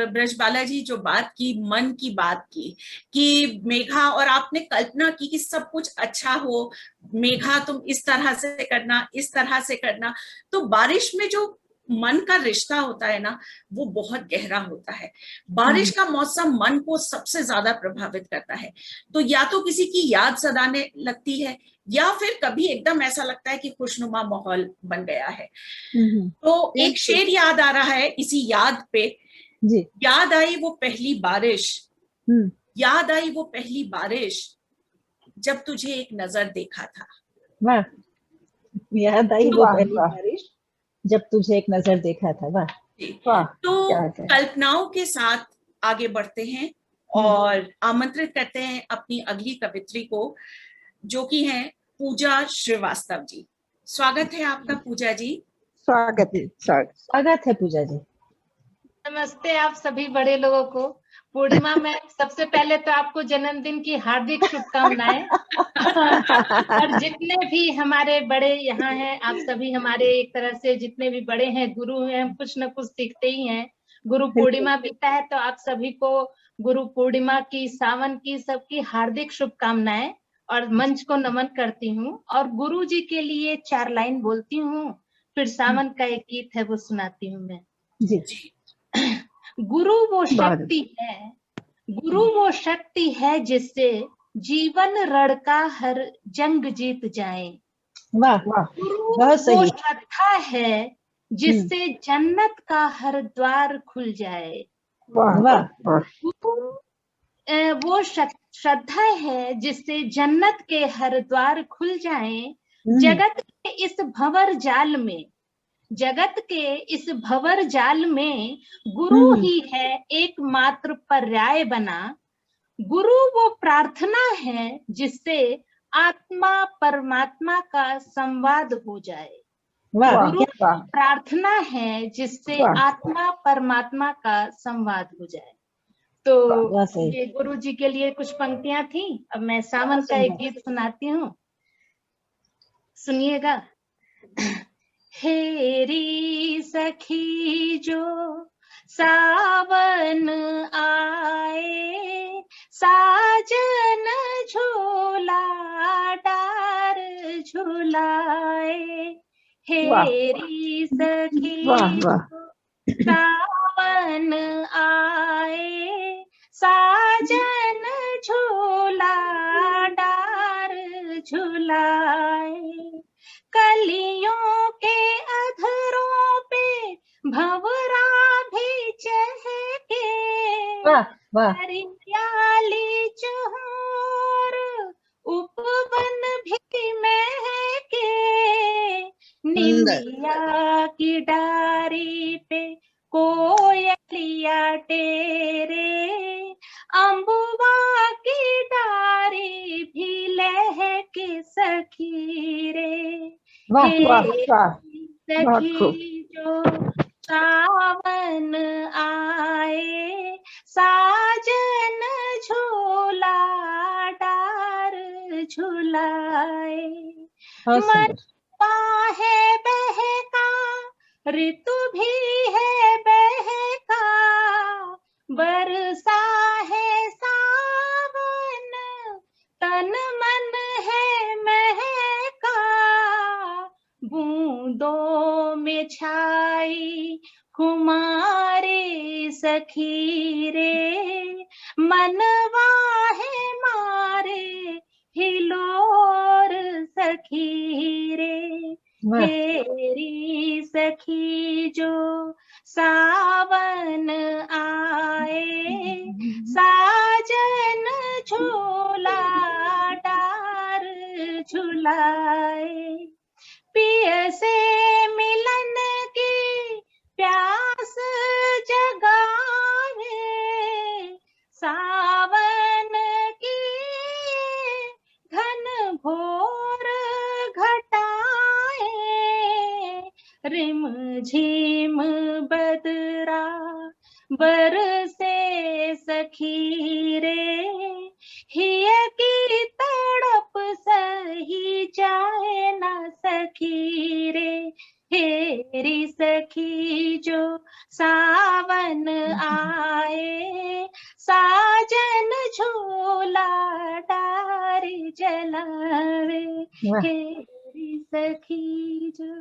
ब्रजबाला जी जो बात की, मन की बात की कि मेघा, और आपने कल्पना की कि सब कुछ अच्छा हो, मेघा तुम इस तरह से करना, इस तरह से करना। तो बारिश में जो मन का रिश्ता होता है ना, वो बहुत गहरा होता है। बारिश का मौसम मन को सबसे ज्यादा प्रभावित करता है। तो या तो किसी की याद सताने लगती है, या फिर कभी एकदम ऐसा लगता है कि खुशनुमा माहौल बन गया है। तो एक शेर याद आ रहा है इसी याद पे। जी। याद आई वो पहली बारिश, हम्म। याद आई वो पहली बारिश, जब तुझे एक नजर देखा था। वाह, याद आई वो पहली बारिश जब तुझे एक नजर देखा था। वाह। तो कल्पनाओं के साथ आगे बढ़ते हैं और आमंत्रित करते हैं अपनी अगली कवित्री को, जो कि हैं पूजा श्रीवास्तव जी। स्वागत है आपका पूजा जी। स्वागत है पूजा जी। नमस्ते आप सभी बड़े लोगों को। पूर्णिमा मैम, सबसे पहले तो आपको जन्मदिन की हार्दिक शुभकामनाएं। और जितने भी हमारे बड़े यहाँ हैं, आप सभी हमारे एक तरह से जितने भी बड़े हैं गुरु हैं, हम कुछ न कुछ सीखते ही हैं। गुरु पूर्णिमा बीता है, तो आप सभी को गुरु पूर्णिमा की, सावन की, सबकी हार्दिक शुभकामनाएं और मंच को नमन करती हूँ। और गुरु जी के लिए 4 लाइन बोलती हूँ, फिर सावन का एक गीत है वो सुनाती हूँ मैं जी। गुरु वो शक्ति है, गुरु वो शक्ति है जिससे जीवन रण का हर जंग जीत जाए। वाह, गुरु बहुत सही। वो श्रद्धा है जिससे जन्नत का हर द्वार खुल जाए। वाह। गुरु वो श्रद्धा है जिससे जन्नत के हर द्वार खुल जाए। जगत के इस भंवर जाल में, जगत के इस भंवर जाल में गुरु ही है एकमात्र पर्याय बना। गुरु वो प्रार्थना है जिससे आत्मा परमात्मा का संवाद हो जाए। गुरु प्रार्थना है जिससे आत्मा परमात्मा का संवाद हो जाए। तो ये गुरु जी के लिए कुछ पंक्तियां थी। अब मैं सावन का एक गीत सुनाती हूँ, सुनिएगा। हेरी सखी जो सावन आए, साजन झूला डार झूलाए। हेरी सखी जो सावन आए, साजन झूला डार झूलाए। कलियों के अधरों पे भंवरा भी चहके, हरियाली चहुर उपवन भी महके। निंदिया की डारी पे कोयलिया टेरे, अम्बुआ की डारी भी लहके सखी रे। सखी जो सावन आए, साजन झूला डार झूलाए। मनवा है बहका, ऋतु भी है बहका, बरसा है सावन, तन मन है महका। बूंदों में छाई खुमारी सखी रे, मनवा है मारे हिलोर सखी रे। तेरी सखी जो सावन आए, साजन झूला डार झूलाए। पिय से मिलन की प्यास जगावे, सावन की घन घोर घटाए। रिम झिम बदरा बरसे सखी रे, हिय की तड़प सही जाए ना सखी रे। हेरी सखी जो सावन आए, साजन झूला डारी जलावे। हेरी सखी जो।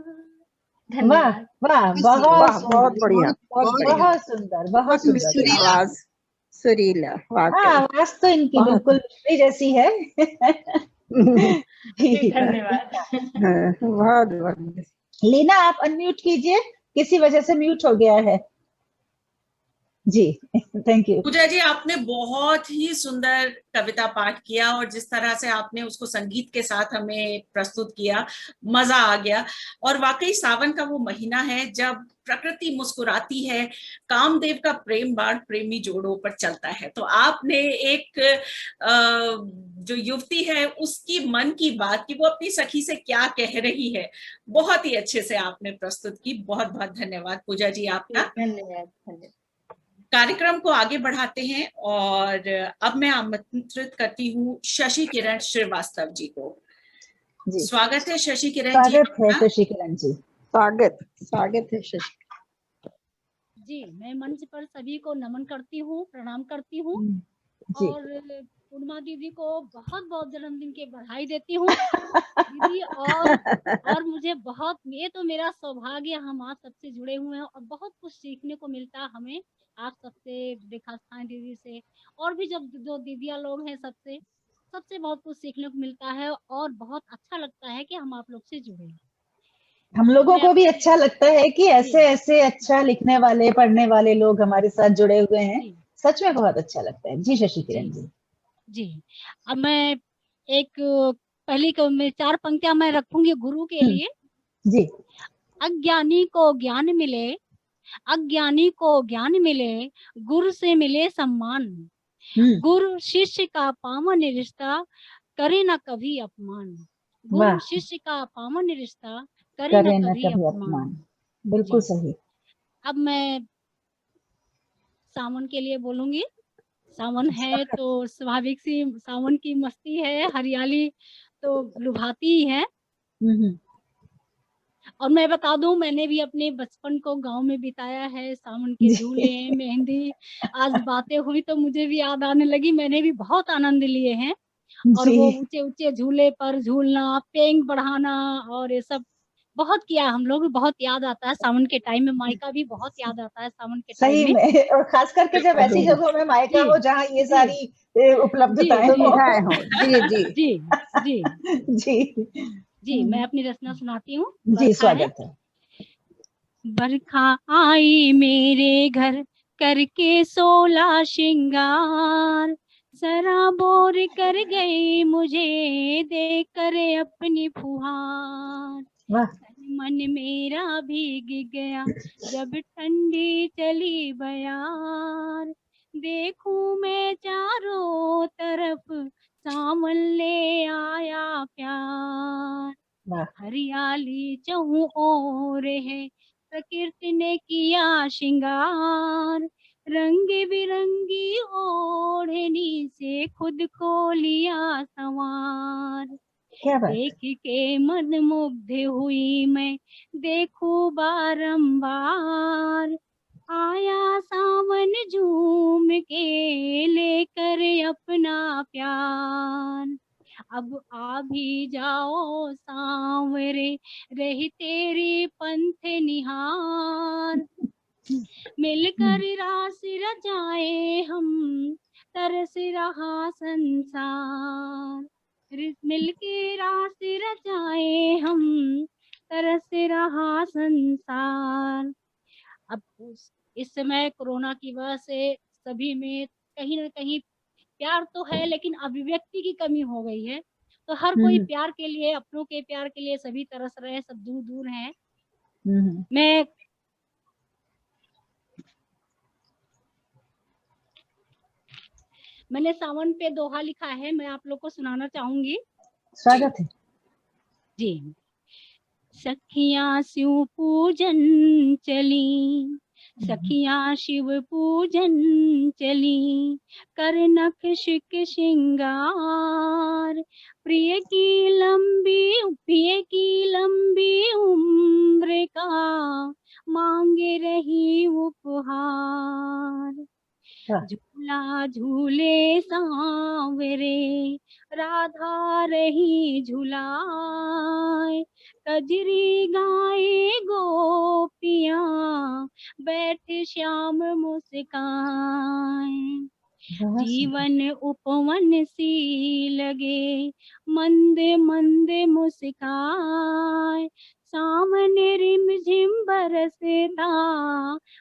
वाह धन्यवाद। वाह, बस बहुत वाह, सुंदर, बहुत बढ़िया, बहुत बहुत बढ़िया, बहुत सुंदर, बहुत बहुत सुंदर। सुरीला। आवाज सुरीला, हाँ, वाकई आवाज तो इनकी बहुत। बिल्कुल मिश्री जैसी है। जी ठीक है। धन्यवाद। हाँ, बहुत बढ़िया। लीना, आप अनम्यूट कीजिए, किसी वजह से म्यूट हो गया है जी। Thank you. पूजा जी, आपने बहुत ही सुंदर कविता पाठ किया और जिस तरह से आपने उसको संगीत के साथ हमें प्रस्तुत किया, मजा आ गया। और वाकई सावन का वो महीना है जब प्रकृति मुस्कुराती है, कामदेव का प्रेम बाण प्रेमी जोड़ों पर चलता है। तो आपने एक जो युवती है उसकी मन की बात कि वो अपनी सखी से क्या कह रही है, बहुत ही अच्छे से आपने प्रस्तुत की। बहुत बहुत धन्यवाद पूजा जी आपका। धन्यवाद। धन्यवाद। कार्यक्रम को आगे बढ़ाते हैं और अब मैं आमंत्रित करती हूँ शशि किरण श्रीवास्तव जी को। जी, स्वागत है शशि किरण जी स्वागत है आपका। शशि किरण जी। स्वागत है शशि। जी, मैं मंच पर सभी को नमन करती हूँ, प्रणाम करती हूँ जी। और पूर्णिमा दीदी को बहुत बहुत जन्मदिन की बधाई देती हूँ दीदी। और मुझे बहुत, ये तो मेरा सौभाग्य, हम आप सबसे जुड़े हुए हैं और बहुत कुछ सीखने को मिलता है हमें आप सबसे, रेखा साई दीदी से, और भी जब जो दीदियाँ लोग हैं सबसे बहुत कुछ सीखने को मिलता है और बहुत अच्छा लगता है कि हम आप लोग से जुड़े हैं। हम लोगों को भी अच्छा लगता है कि ऐसे जी। ऐसे अच्छा लिखने वाले, पढ़ने वाले लोग हमारे साथ जुड़े हुए हैं। जी सच में बहुत अच्छा लगता है जी शशि किरण जी जी। जी। अब मैं एक पहली में 4 पंक्तियां मैं रखूंगी गुरु के लिए। जी। अज्ञानी को ज्ञान मिले, अज्ञानी को ज्ञान मिले, गुरु से मिले सम्मान। गुरु शिष्य का पावन रिश्ता, करे न कभी अपमान। गुरु वाह, शिष्य का पावन रिश्ता, करे न करे न कभी कभी अपमान। अपमान। बिल्कुल जी। सही। अब मैं सावन के लिए बोलूंगी। सावन है तो स्वाभाविक सी सावन की मस्ती है, हरियाली तो लुभाती ही है। और मैं बता दूं, मैंने भी अपने बचपन को गांव में बिताया है। सावन के झूले, मेहंदी, आज बातें हुई तो मुझे भी याद आने लगी, मैंने भी बहुत आनंद लिए हैं। और वो जी ऊंचे ऊंचे झूले पर झूलना, पेंग बढ़ाना और ये सब बहुत किया हम लोग। बहुत याद आता है सावन के टाइम में, मायका भी बहुत याद आता है सावन के टाइम सही में। में, और खास करके जब ऐसी जी जगहों में मायका जी हो जहाँ ये जी सारी जी उपलब्धताएं जी हो। सुविधाएं हो। जी जी जी जी जी जी। मैं अपनी रचना सुनाती हूँ। जी, बरखा है। स्वागत है। बरखा आई मेरे घर, करके 16 श्रृंगार, सराबोर कर गई मुझे देकर अपनी फुहार। वाह, मन मेरा भीग गया जब ठंडी चली बयार, देखूं मैं चारों तरफ सावन ले आया प्यार। वाह, हरियाली चहु ओर है, प्रकृति ने किया श्रृंगार, रंग बिरंगी ओढ़नी से खुद को लिया संवार। क्या बात है। देख के मन मुग्ध हुई मैं, देखूं बारंबार, आया सावन झूम के लेकर अपना प्यार। अब आ भी जाओ सांवरे, रही तेरी पंथ निहार, मिलकर रास रचाए हम, तरस रहा संसार। मिलके रास रचाए हम, तरस रहा संसार। अब इस समय कोरोना की वजह से सभी में कहीं ना कहीं प्यार तो है, लेकिन अभिव्यक्ति की कमी हो गई है। तो हर कोई प्यार के लिए, अपनों के प्यार के लिए सभी तरस रहे हैं, सब दूर दूर हैं। मैंने सावन पे दोहा लिखा है, मैं आप लोग को सुनाना चाहूंगी। स्वागत है जी। सखियां शिव पूजन चली, सखियां शिव पूजन चली, कर नख शिक श्रृंगार, प्रिय की लंबी उम्र का मांगे रही उपहार। झूला झूले सांवरे, राधा रही झुलाए, कजरी गाए गोपियां, बैठ श्याम मुस्काए। जीवन उपवन सी लगे, मंद मंद मुस्काए। सावन रिमझिम बरसता,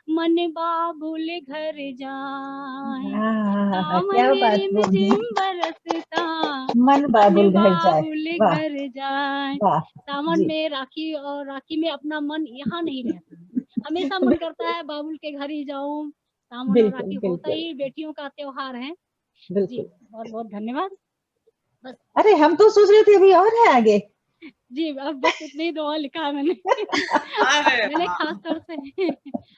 मन बाबुल घर जाए। क्या सावन बात बोली, रिमझिम बरसता, मन बाबुल घर जाए। बाबुल वाह घर जाए। वाह सावन जी, में राखी, और राखी में अपना मन यहाँ नहीं रहता है, हमेशा मन करता है बाबुल के घर ही जाऊं। सावन और बिल्कुल राखी होता बिल्कुल ही बेटियों का त्योहार है। जी, बिल्कुल। बहुत बहुत धन्यवाद। बस अरे हम तो सोच रहे थे अभी और है आगे। जी, अब बस इतने ही दोहा लिखा है मैंने। अरे मैंने वाह। खास तौर से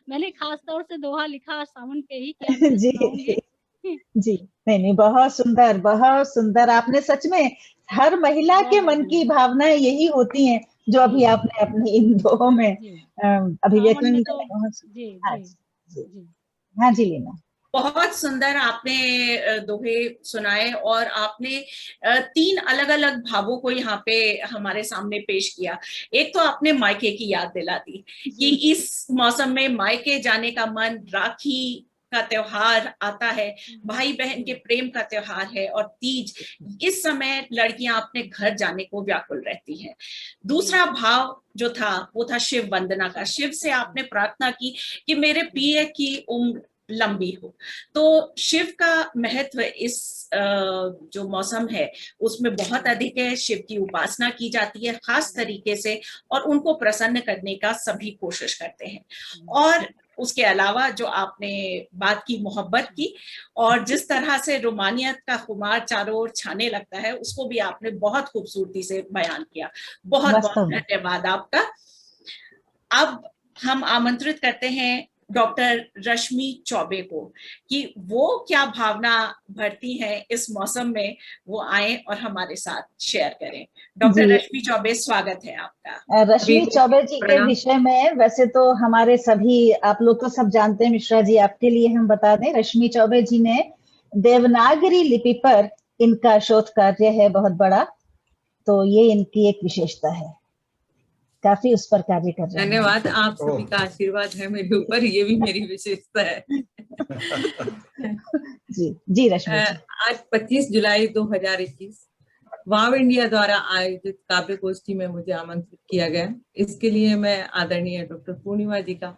मैंने खास तौर से दोहा लिखा सावन पे ही कि आप मुझे सुनाओगे। जी जी, नहीं नहीं, बहुत सुंदर बहुत सुंदर। आपने सच में हर महिला के बहुत मन की धन्यवाद। भावनाएं यही होती हैं जो अभी जी आपने अपनी इन दोहों में जी, अभिव्यक्त सावन में किया। तो बहुत जी हाँ जी जी जी, जी हाँ जी लीना। बहुत सुंदर आपने दोहे सुनाए, और आपने 3 अलग अलग भावों को यहाँ पे हमारे सामने पेश किया। एक तो आपने मायके की याद दिला दी कि इस मौसम में मायके जाने का मन, राखी का त्योहार आता है, भाई बहन के प्रेम का त्योहार है, और तीज, इस समय लड़कियां अपने घर जाने को व्याकुल रहती हैं। दूसरा भाव जो था वो था शिव वंदना का। शिव से आपने प्रार्थना की कि मेरे पिए की उम्र लंबी हो। तो शिव का महत्व इस जो मौसम है उसमें बहुत अधिक है। शिव की उपासना की जाती है खास तरीके से, और उनको प्रसन्न करने का सभी कोशिश करते हैं। और उसके अलावा जो आपने बात की मोहब्बत की, और जिस तरह से रोमानियत का खुमार चारों ओर छाने लगता है, उसको भी आपने बहुत खूबसूरती से बयान किया। बहुत बहुत वास्तव में धन्यवाद आपका। अब हम आमंत्रित करते हैं डॉक्टर रश्मि चौबे को कि वो क्या भावना भरती है इस मौसम में, वो आए और हमारे साथ शेयर करें। डॉक्टर जी, रश्मि चौबे, स्वागत है आपका। रश्मि चौबे जी के विषय में वैसे तो हमारे सभी, आप लोग तो सब जानते हैं, मिश्रा जी आपके लिए हम बता दें, रश्मि चौबे जी ने देवनागरी लिपि पर इनका शोध कार्य है बहुत बड़ा, तो ये इनकी एक विशेषता है, काफी उस पर कार्य कर रहे हैं। धन्यवाद, आप सभी का आशीर्वाद है मेरे ऊपर, ये भी मेरी विशेषता है। जी जी रश्मि जी। आज 25 जुलाई 2021 वाव इंडिया द्वारा आयोजित काव्य गोष्ठी में मुझे आमंत्रित किया गया। इसके लिए मैं आदरणीय डॉक्टर पूर्णिमा जी का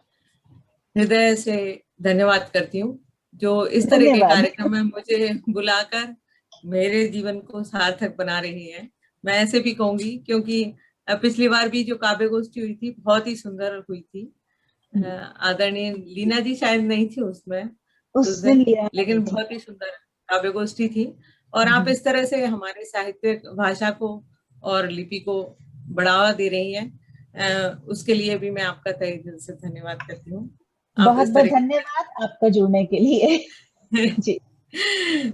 हृदय से धन्यवाद करती हूँ, जो इस तरह के कार्यक्रम में मुझे बुलाकर मेरे जीवन को सार्थक बना रही है। मैं ऐसे भी कहूंगी क्योंकि पिछली बार भी जो काव्य गोष्ठी हुई थी बहुत ही सुंदर हुई थी। आदरणीय लीना जी शायद नहीं थी उसमें उस दिन, लेकिन बहुत ही सुंदर काव्य गोष्ठी थी। और आप इस तरह से हमारे साहित्य भाषा को और लिपि को बढ़ावा दे रही हैं, उसके लिए भी मैं आपका तहे दिल से धन्यवाद करती हूँ। बहुत बहुत धन्यवाद आपका जुड़ने के लिए। जी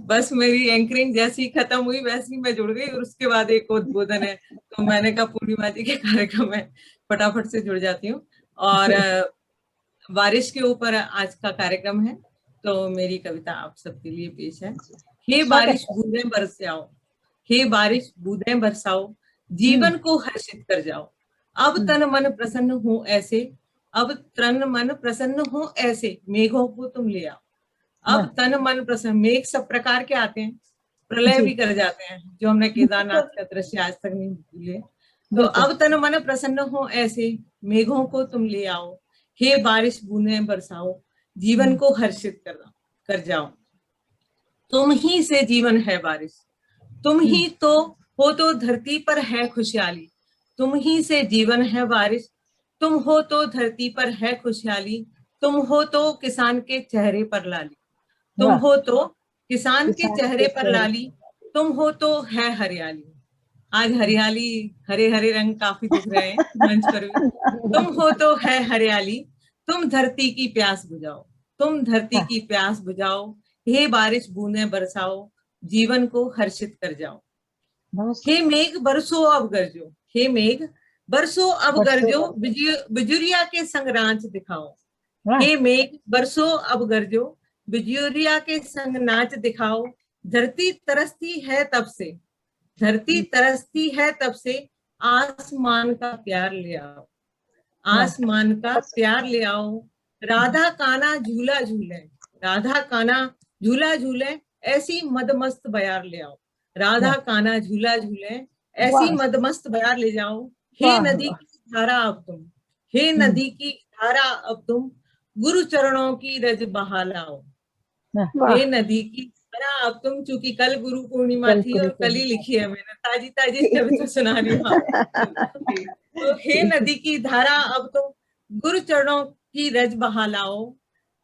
बस मेरी एंकरिंग जैसी खत्म हुई वैसी मैं जुड़ गई, और उसके बाद एक उद्बोधन है, तो मैंने कहा पूर्णिमा जी के कार्यक्रम में फटाफट से जुड़ जाती हूँ। और बारिश के ऊपर आज का कार्यक्रम है, तो मेरी कविता आप सबके लिए पेश है। हे बारिश बूंदें बरसाओ, हे बारिश बूंदें बरसाओ, जीवन को हर्षित कर जाओ। अब तन मन प्रसन्न हो ऐसे, अब तन मन प्रसन्न हो ऐसे, मेघों को तुम ले आओ। अब तन मन प्रसन्न, मेघ सब प्रकार के आते हैं, प्रलय भी कर जाते हैं, जो हमने केदारनाथ का दृश्य आज तक नहीं भूले। तो अब तन मन प्रसन्न हो ऐसे, मेघों को तुम ले आओ। हे बारिश बूंदें बरसाओ, जीवन को हर्षित कर जाओ। तुम ही से जीवन है बारिश, तुम ही तो हो, तो धरती पर है खुशहाली। तुम ही से जीवन है बारिश, तुम हो तो धरती पर है खुशहाली। तुम हो तो किसान के चेहरे पर लाली, तुम हो तो किसान के चेहरे पर लाली, तुम हो तो है हरियाली। आज हरियाली, हरे हरे रंग काफी दिख रहे हैं मंच पर भी। तुम हो तो है हरियाली, तुम धरती की प्यास बुझाओ, तुम धरती की प्यास बुझाओ। हे बारिश बूंदें बरसाओ, जीवन को हर्षित कर जाओ। हे मेघ बरसो अब गरजो, हे मेघ बरसो अब गरजो, बिजुरिया के संग रांच दिखाओ। हे मेघ बरसो अब गरजो, बिजुरिया के संग नाच दिखाओ। धरती तरसती है तब से, धरती तरसती है तब से, आसमान का प्यार ले आओ, आसमान का प्यार ले आओ। राधा काना झूला झूले, राधा काना झूला झूले, ऐसी मदमस्त बयार ले आओ। राधा काना झूला झूले, ऐसी मदमस्त बयार ले जाओ। हे नदी की धारा अब तुम, हे नदी की धारा अब तुम, गुरु चरणों की रज बहा लाओ। हे नदी की धारा अब तुम, चूंकि कल गुरु पूर्णिमा थी और कल ही लिखी है मैंने, ताजी ताजी कविता सुना रही हूँ। तो हे नदी की धारा अब तुम, गुरु चरणों की रज बहा लाओ।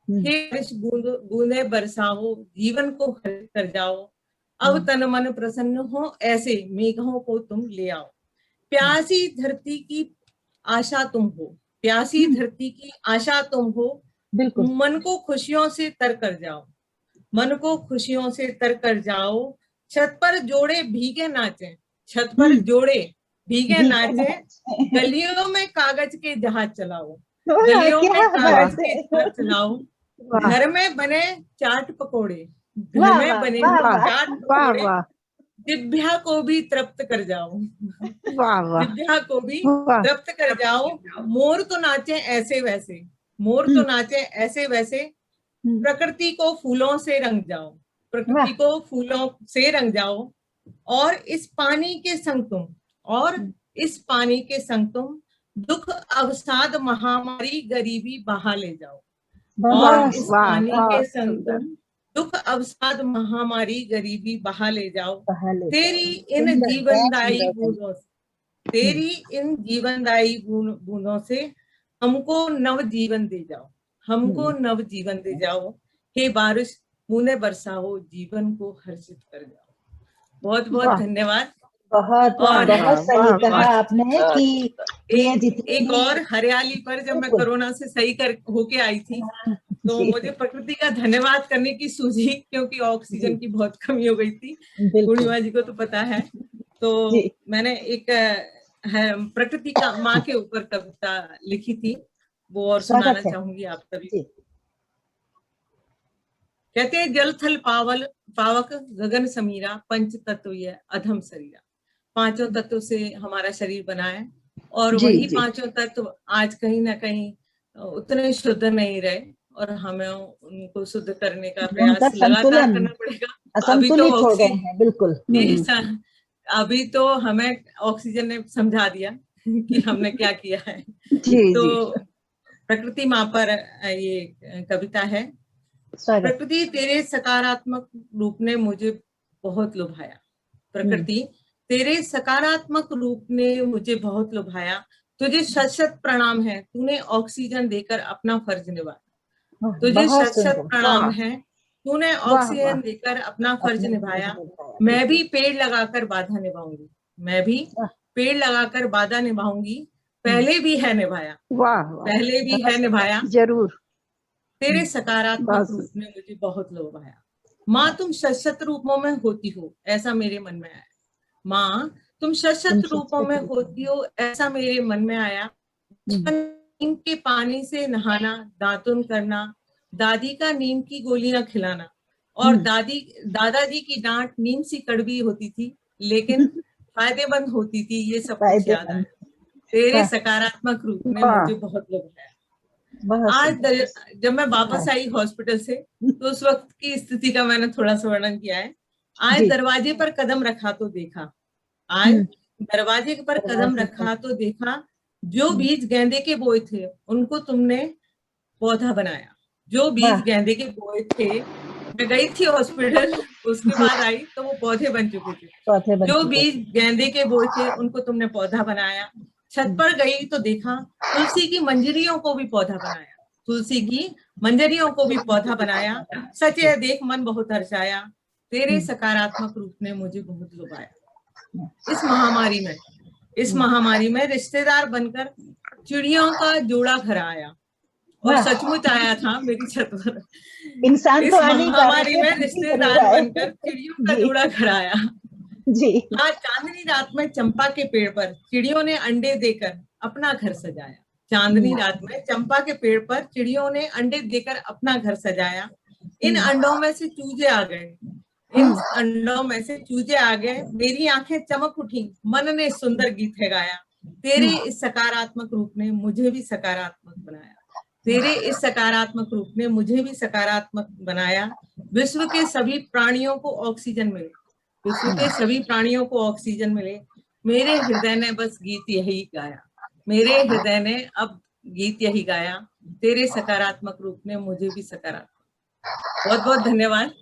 हे बारिश बूंदे बरसाओ, जीवन को हरित कर जाओ। अब तन मन प्रसन्न हो, ऐसे मेघों को तुम ले आओ। प्यासी धरती की आशा तुम हो, प्यासी धरती की आशा तुम हो, मन को खुशियों से तर कर जाओ, मन को खुशियों से तर कर जाओ। छत पर जोड़े भीगे नाचे, छत पर जोड़े भीगे नाचे, गलियों में कागज के जहाज चलाओ, गलियों में कागज के जहाज चलाओ। घर में बने चाट पकोड़े, घर में बने चाट पकोड़े, दिव्या को भी तृप्त कर जाओ, दिव्या को भी तृप्त कर जाओ। मोर तो नाचे ऐसे वैसे, मोर तो नाचे ऐसे वैसे, प्रकृति को फूलों से रंग जाओ, प्रकृति को फूलों से रंग जाओ। और इस पानी के संग तुम, और इस पानी के संग तुम, दुख अवसाद महामारी गरीबी बहा ले जाओ। और इस पानी के संग तुम, दुख अवसाद महामारी गरीबी बहा ले जाओ। तेरी इन जीवनदायी बूंदों से, तेरी इन जीवनदायी बूंदों से हमको नव जीवन दे जाओ, हमको नव जीवन दे जाओ। हे बारिश बूंदे बरसाओ, जीवन को हर्षित कर जाओ। बहुत बहुत धन्यवाद। बहुत बहुत सही कहा आपने कि एक और हरियाली पर, जब मैं कोरोना से सही कर होके आई थी, तो मुझे प्रकृति का धन्यवाद करने की सूझी, क्योंकि ऑक्सीजन की बहुत कमी हो गई थी। पूर्णिमा जी को तो पता है। तो मैंने एक प्रकृति का माँ के ऊपर कविता लिखी थी, वो और सुनाना चाहूंगी आप सभी। कहते हैं, जल थल पावल पावक गगन समीरा, पंच तत्व ये अधम शरीरा। पांचों तत्व से हमारा शरीर बना है, और वही पांचों तत्व आज कहीं ना कहीं उतने शुद्ध नहीं रहे, और हमें उनको शुद्ध करने का प्रयास लगातार करना पड़ेगा। अभी तो हो गए हैं, बिल्कुल। अभी तो हमें ऑक्सीजन ने समझा दिया कि हमने क्या किया है। तो प्रकृति माँ पर ये कविता है। प्रकृति तेरे सकारात्मक रूप ने मुझे बहुत लुभाया, प्रकृति तेरे सकारात्मक रूप ने मुझे बहुत लुभाया। तुझे शत शत प्रणाम है, तूने ऑक्सीजन देकर अपना फर्ज निभाया। तुझे शत शत प्रणाम है, तूने ऑक्सीजन देकर अपना फर्ज निभाया। मैं भी पेड़ लगाकर बाधा निभाऊंगी, मैं भी पेड़ लगाकर बाधा निभाऊंगी। पहले भी है निभाया, पहले भी है निभाया, जरूर। तेरे सकारात्मक रूप ने मुझे बहुत लुभाया। माँ तुम शत शत रूपों में होती हो, ऐसा मेरे मन में आया। माँ तुम शत शत रूपों में होती हो, ऐसा मेरे मन में आया। नीम के पानी से नहाना, दातुन करना, दादी का नीम की गोलियां खिलाना, और दादाजी की डांट नीम सी कड़वी होती थी, लेकिन फायदेमंद होती थी। ये सब कुछ याद आया। तेरे सकारात्मक रूप ने मुझे बहुत लुभाया। आज जब मैं वापस आई हॉस्पिटल से, तो उस वक्त की स्थिति का मैंने थोड़ा सा वर्णन किया है। आज दरवाजे पर कदम रखा तो देखा, आज दरवाजे पर कदम रखा तो देखा, जो बीज गेंदे के बोए थे उनको तुमने पौधा बनाया। जो बीज गेंदे के बोए थे, मैं गई थी हॉस्पिटल, उसके बाद आई तो वो पौधे बन चुके थे। जो बीज गेंदे के बोए थे उनको तुमने पौधा बनाया। छत पर गई तो देखा, तुलसी की मंजरियों को भी पौधा बनाया, तुलसी की मंजरियों को भी पौधा बनाया। सच है देख मन बहुत हर्षाया, तेरे सकारात्मक रूप ने मुझे बहुत लुभाया। इस महामारी में रिश्तेदार बनकर चिड़ियों का जोड़ा घर आया, और सचमुच आया था मेरी छत पर। इंसान इस महामारी में रिश्तेदार बनकर चिड़ियों का जोड़ा घर आया। आज चांदनी रात में चंपा के पेड़ पर चिड़ियों ने अंडे देकर अपना घर सजाया। चांदनी रात में चंपा के पेड़ पर चिड़ियों ने अंडे देकर अपना घर सजाया। इन अंडों में से चूजे आ गए, इन अंडों में से चूजे आ गए, मेरी आंखें चमक उठी, मन ने सुंदर गीत है गाया, तेरे इस सकारात्मक रूप ने मुझे भी सकारात्मक बनाया, तेरे इस सकारात्मक रूप ने मुझे भी सकारात्मक बनाया। विश्व के सभी प्राणियों को ऑक्सीजन मिले, विश्व के सभी प्राणियों को ऑक्सीजन मिले, मेरे हृदय ने बस गीत यही गाया, मेरे हृदय ने अब गीत यही गाया, तेरे सकारात्मक रूप ने मुझे भी सकारात्मक। बहुत बहुत धन्यवाद।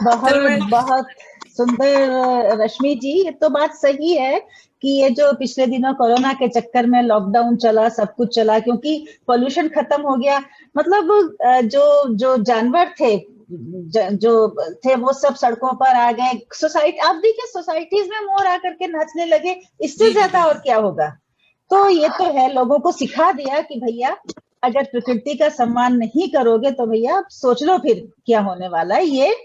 बहुत बहुत सुंदर रश्मि जी। ये तो बात सही है कि ये जो पिछले दिनों कोरोना के चक्कर में लॉकडाउन चला, सब कुछ चला, क्योंकि पोल्यूशन खत्म हो गया, मतलब जो जानवर थे, जो थे वो सब सड़कों पर आ गए। सोसाइटी, आप देखिए सोसाइटीज में मोर आकर के नाचने लगे, इससे ज्यादा और क्या होगा। तो ये तो है, लोगों को सिखा दिया कि भैया अगर प्रकृति का सम्मान नहीं करोगे तो भैया सोच लो फिर क्या होने वाला है। ये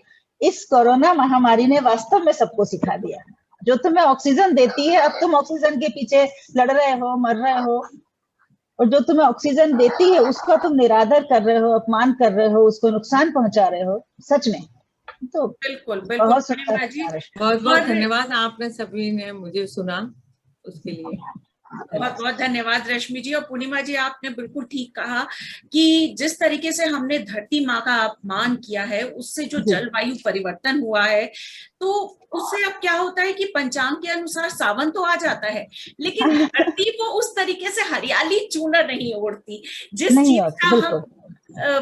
इस कोरोना महामारी ने वास्तव में सबको सिखा दिया। जो तुम्हें ऑक्सीजन देती है, अब तुम ऑक्सीजन के पीछे लड़ रहे हो, मर रहे हो, और जो तुम्हें ऑक्सीजन देती है उसका तुम निरादर कर रहे हो, अपमान कर रहे हो, उसको नुकसान पहुंचा रहे हो। सच में तो बिल्कुल बिल्कुल बहुत पूर्णिमा जी, बहुत बहुत धन्यवाद, आपने सभी ने मुझे सुना उसके लिए बहुत बहुत धन्यवाद रश्मि जी। और पूर्णिमा जी, आपने बिल्कुल ठीक कहा कि जिस तरीके से हमने धरती माँ का अपमान किया है, उससे जो जलवायु परिवर्तन हुआ है, तो उससे अब क्या होता है कि पंचांग के अनुसार सावन तो आ जाता है, लेकिन धरती वो उस तरीके से हरियाली चूनर नहीं ओढ़ती। जिस चीज का हम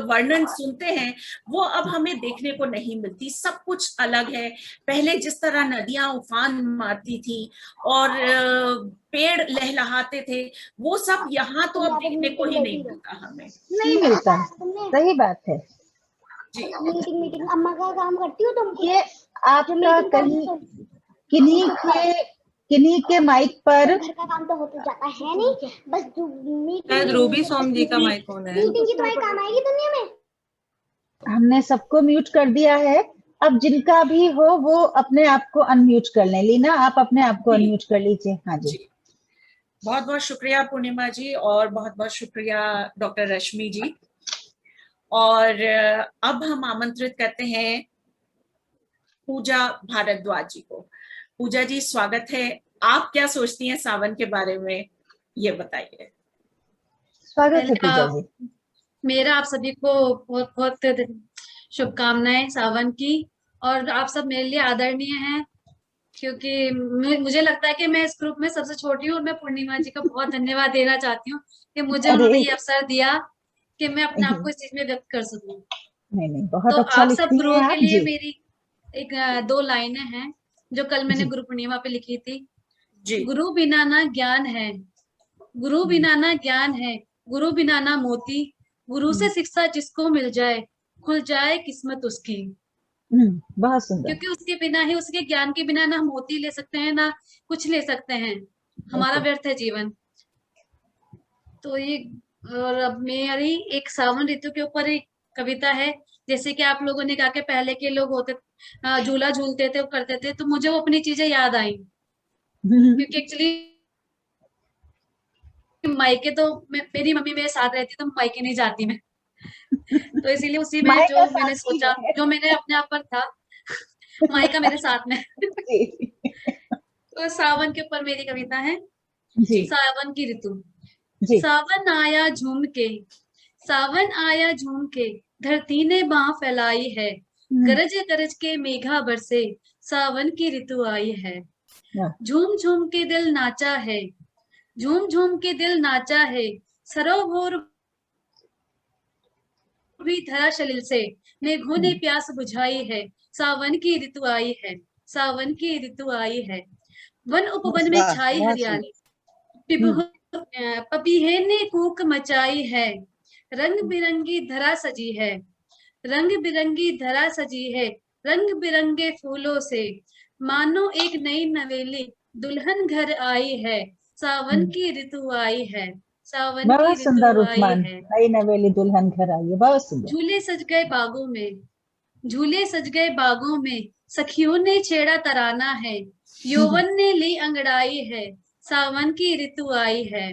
वर्णन सुनते हैं वो अब हमें देखने को नहीं मिलती। सब कुछ अलग है। पहले जिस तरह नदियां उफान मारती थी और पेड़ लहलहाते थे, वो सब यहाँ तो अब देखने को ही नहीं मिलता, हमें नहीं मिलता। सही बात है जी। मीटिंग अम्मा का काम करती हो तुम? ये आपका कहीं किन्हीं के माइक पर घर का काम तो होता जाता है नहीं, बस शायद रूबी सोम जी का माइक ऑन है। मीटिंग की तुम्हारी काम आएगी दुनिया में। हमने सबको म्यूट कर दिया है। अब जिनका भी हो वो अपने आप को अनम्यूट कर लें। लीना, आप अपने आप को अनम्यूट कर लीजिए। हाँ जी। बहुत बहुत शुक्रिया पूर्णिमा जी, और बहुत बहुत शुक्रिया डॉक्टर रश्मि जी। और अब हम आमंत्रित करते हैं पूजा भारद्वाज जी को। पूजा जी, स्वागत है। आप क्या सोचती हैं सावन के बारे में, ये बताइए। स्वागत है पूजा जी। मेरा आप सभी को बहुत बहुत शुभकामनाएं सावन की, और आप सब मेरे लिए आदरणीय हैं, क्योंकि मुझे लगता है कि मैं इस ग्रुप में सबसे छोटी हूँ, और मैं पूर्णिमा जी का बहुत धन्यवाद देना चाहती हूँ कि मुझे उन्होंने ये अवसर दिया कि मैं अपने आप को इस चीज में व्यक्त कर सकूं। नहीं, बहुत तो अच्छा आप सब गुरुओं के लिए जी। मेरी एक 2 लाइनें हैं जो कल मैंने गुरु पूर्णिमा पे लिखी थी जी। गुरु बिना ना ज्ञान है, गुरु बिना ना ज्ञान है, गुरु बिना ना मोती, गुरु से शिक्षा जिसको मिल जाए खुल जाए किस्मत उसकी। बहुत सुंदर। क्योंकि उसके बिना ही, उसके ज्ञान के बिना ना हम मोती ले सकते हैं ना कुछ ले सकते हैं, हमारा व्यर्थ है जीवन। तो ये, और अब मेरी एक सावन ऋतु के ऊपर एक कविता है। जैसे कि आप लोगों ने कहा कि पहले के लोग होते झूला झूलते थे, वो करते थे, तो मुझे वो अपनी चीजें याद आई। क्योंकि एक्चुअली मायके तो मेरी मम्मी मेरे साथ रहती, तो मायके नहीं जाती मैं। तो इसीलिए उसी में जो मैंने सोचा, जो मैंने अपने आप पर था, मायका मेरे साथ में। तो सावन के ऊपर मेरी कविता है। सावन की ऋतु। सावन आया झूम के, सावन आया झूम के, धरती ने बाह फैलाई है, गरज गरज के मेघा बरसे, सावन की ऋतु आई है। झूम झूम के दिल नाचा है, झूम झूम के दिल नाचा है, सरोवर भी धरा शलिल से, मेघों ने प्यास बुझाई है, सावन की ऋतु आई है, सावन की ऋतु आई है। वन उपवन में छाई हरियाली, पपीहे ने कूक मचाई है, रंग बिरंगी धरा सजी है, रंग बिरंगी धरा सजी है, रंग बिरंगे फूलों से, मानो एक नई नवेली दुल्हन घर आई है, सावन की ऋतु आई है, सावन की ऋतु आई है। नई नवेली दुल्हन घर आई है। बहुत सुंदर। झूले सज गए बागों में, झूले सज गए बागों में, सखियों ने छेड़ा तराना है, यौवन ने ली अंगड़ाई है, सावन की ऋतु आई है,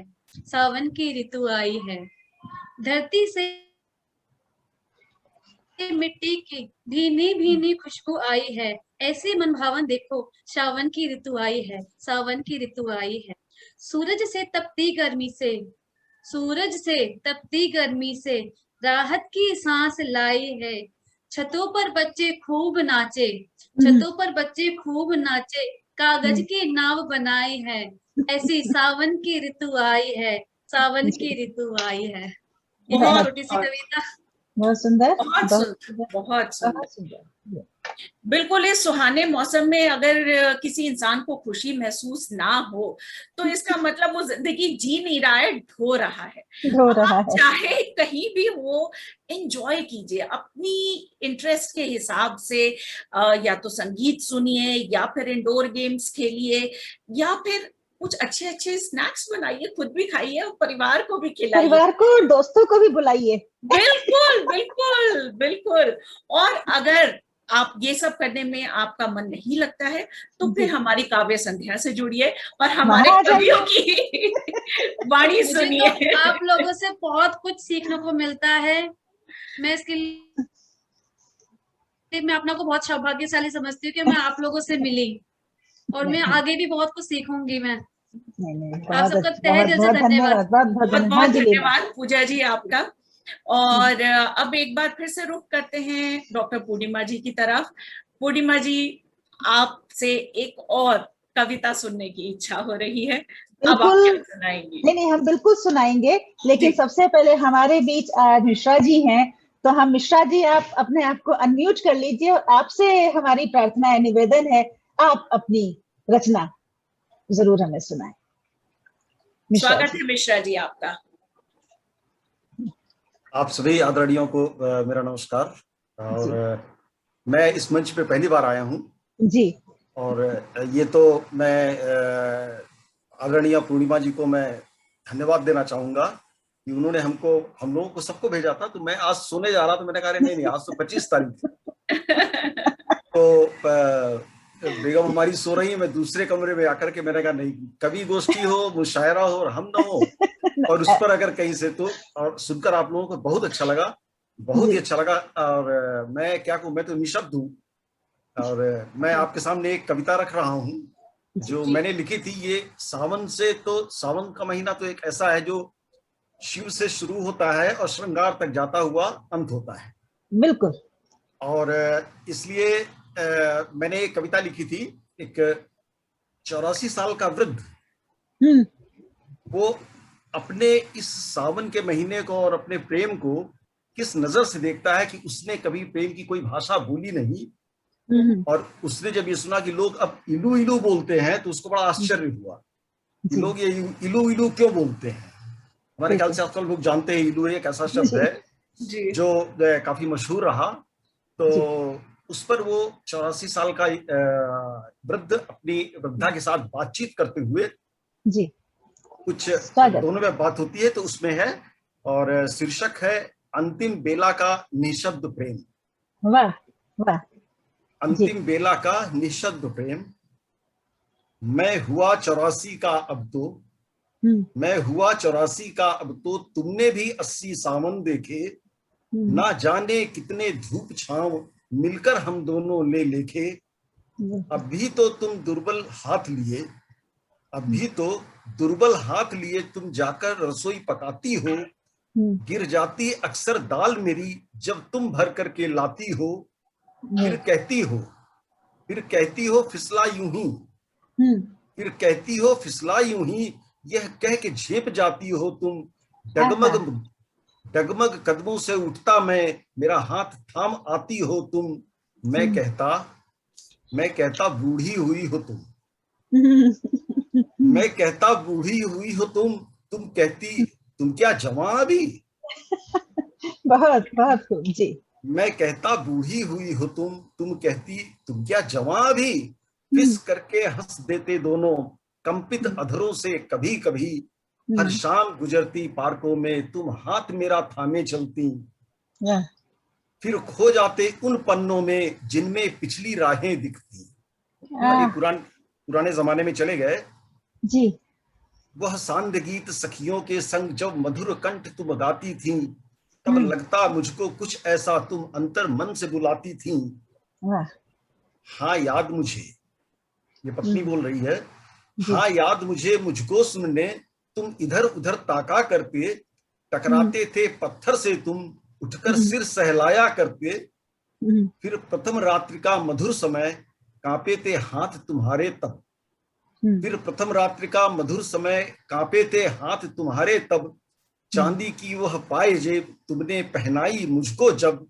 सावन की ऋतु आई है। धरती से मिट्टी की भीनी भीनी खुशबू आई है। ऐसी मनभावन देखो सावन की ऋतु आई है, सावन की ऋतु आई है। सूरज से तपती गर्मी से, सूरज से तपती गर्मी से राहत की सांस लाई है। छतों पर बच्चे खूब नाचे, छतों पर बच्चे खूब नाचे, कागज की नाव बनाई है। ऐसी सावन की ऋतु आई है, सावन की ऋतु आई है। ये बहुत छोटी सी कविता। बहुत सुंदर, बहुत सुंदर, बहुत सुंदर। सुंदर। बिल्कुल, इस सुहाने मौसम में अगर किसी इंसान को खुशी महसूस ना हो तो इसका मतलब वो जिंदगी जी नहीं रहा है, ढो रहा है। ढो रहा आप है। चाहे कहीं भी हो, एंजॉय कीजिए अपनी इंटरेस्ट के हिसाब से। या तो संगीत सुनिए, या फिर इंडोर गेम्स खेलिए, या फिर कुछ अच्छे अच्छे स्नैक्स बनाइए, खुद भी खाइए और परिवार को भी खिलाइए, परिवार को और दोस्तों को भी बुलाइए। बिल्कुल बिल्कुल बिल्कुल। और अगर आप ये सब करने में आपका मन नहीं लगता है तो फिर हमारी काव्य संध्या से जुड़िए और हमारे कवियों की वाणी मुझे सुनिए। तो आप लोगों से बहुत कुछ सीखने को मिलता है। मैं इसके लिए मैं अपना को बहुत सौभाग्यशाली समझती हूँ कि मैं आप लोगों से मिली, और मैं आगे भी बहुत कुछ सीखूंगी। मैं आप सबका तहे दिल से धन्यवाद। बहुत बहुत धन्यवाद पूजा जी आपका। और अब एक बार फिर से रुख करते हैं डॉक्टर पूर्णिमा जी की तरफ। पूर्णिमा जी, आपसे एक और कविता सुनने की इच्छा हो रही है, अब आप क्या सुनाएंगी? नहीं, हम बिल्कुल सुनाएंगे, लेकिन सबसे पहले हमारे बीच आज मिश्रा जी हैं, तो हम मिश्रा जी आप अपने आप को अनम्यूट कर लीजिए और आपसे हमारी प्रार्थना है, निवेदन है, आप अपनी रचना जरूर हमें सुनाएं। स्वागत है मिश्रा जी आपका। आप सभी आदरणीयों को मेरा नमस्कार। और मैं इस मंच पे पहली बार आया हूँ जी, और ये तो मैं आदरणीय पूर्णिमा जी को मैं धन्यवाद देना चाहूंगा कि उन्होंने हम लोगों को सबको भेजा था। तो मैं आज सोने जा रहा, तो मैंने कहा नहीं, आज तो 25 तारीख तो बेगम हमारी सो रही है, मैं दूसरे कमरे में आकर के मैंने कहा नहीं, कवि गोष्ठी हो, मुशायरा हो और हम ना हो, और उस पर अगर कहीं से तो, और सुनकर आप लोगों को बहुत अच्छा लगा, बहुत ही अच्छा लगा। और मैं क्या कहूँ, मैं तो निशब्द हूँ। और मैं आपके सामने एक कविता रख रहा हूँ जो मैंने लिखी थी। ये सावन से, तो सावन का महीना तो एक ऐसा है जो शिव से शुरू होता है और श्रृंगार तक जाता हुआ अंत होता है। बिल्कुल। और इसलिए मैंने एक कविता लिखी थी। एक 84 साल का वृद्ध, वो अपने इस सावन के महीने को और अपने प्रेम को किस नजर से देखता है कि उसने कभी प्रेम की कोई भाषा बोली नहीं। और उसने जब ये सुना कि लोग अब इलू इलू बोलते हैं तो उसको बड़ा आश्चर्य हुआ कि लोग ये इलू इलू क्यों बोलते हैं। हमारे ख्याल से आजकल लोग जानते हैं इलू एक ऐसा शब्द है जो काफी मशहूर रहा। तो उस पर वो 84 साल का वृद्ध अपनी वृद्धा के साथ बातचीत करते हुए कुछ दोनों में बात होती है, तो उसमें है, और शीर्षक है अंतिम बेला का निशब्द प्रेम। वाह वाह। अंतिम बेला का निशब्द प्रेम। मैं हुआ 84 का अब तो, मैं हुआ 84 का अब तो, तुमने भी 80 सावन देखे, ना जाने कितने धूप छांव मिलकर हम दोनों ले लेखे। अभी तो तुम दुर्बल हाथ लिए, अभी तो दुर्बल हाथ लिए तुम जाकर रसोई पकाती हो। गिर जाती अक्सर दाल मेरी जब तुम भर करके लाती हो। फिर कहती हो फिसला यूं ही, फिर कहती हो फिसला यूं ही, यह कह के झेप जाती हो तुम। डगमग कदमों से उठता मैं, मेरा हाथ थाम आती हो तुम। मैं कहता बूढ़ी हुई हो तुम, मैं कहता बूढ़ी हुई हो तुम कहती तुम क्या जवां अभी। बहुत बहुत खूब जी। मैं कहता बूढ़ी हुई हो तुम कहती तुम क्या जवां अभी। फिस करके हंस देते दोनों कंपित अधरों से कभी कभी। हर शाम गुजरती पार्कों में तुम हाथ मेरा थामे चलती। फिर खो जाते उन पन्नों में जिनमें पिछली राहें दिखती। पुराने जमाने में चले गए जी। वह सांध्य गीत सखियों के संग जब मधुर कंठ तुम गाती थी। तब लगता मुझको कुछ ऐसा तुम अंतर मन से बुलाती थी। हाँ याद मुझे, ये पत्नी बोल रही है, हाँ याद मुझे मुझको सुनने तुम इधर उधर ताका करते, टकराते थे पत्थर से तुम उठकर सिर सहलाया करते। फिर प्रथम रात्रि का मधुर समय कांपे थे हाथ तुम्हारे तब। फिर प्रथम रात्रि का मधुर समय कांपे थे हाथ तुम्हारे तब। चांदी की वह पायजेब तुमने पहनाई मुझको जब।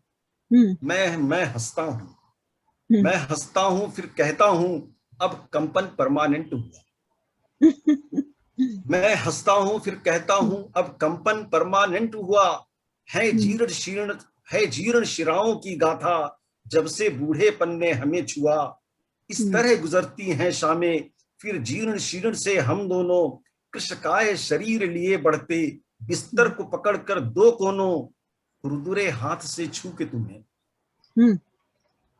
मैं हंसता हूँ, मैं हंसता हूँ फिर कहता हूँ अब कंपन परमानेंट हुआ। मैं हंसता हूँ फिर कहता हूँ अब कंपन परमानेंट हुआ। है जीर्ण शिराओं की गाथा जब से बूढ़ेपन ने हमें छुआ। इस तरह गुजरती हैं शामें फिर जीर्ण शीर्ण से हम दोनों, कृष्णकाय शरीर लिए बढ़ते बिस्तर को पकड़कर दो कोनों। खुरदुरे हाथ से छू के तुम्हें,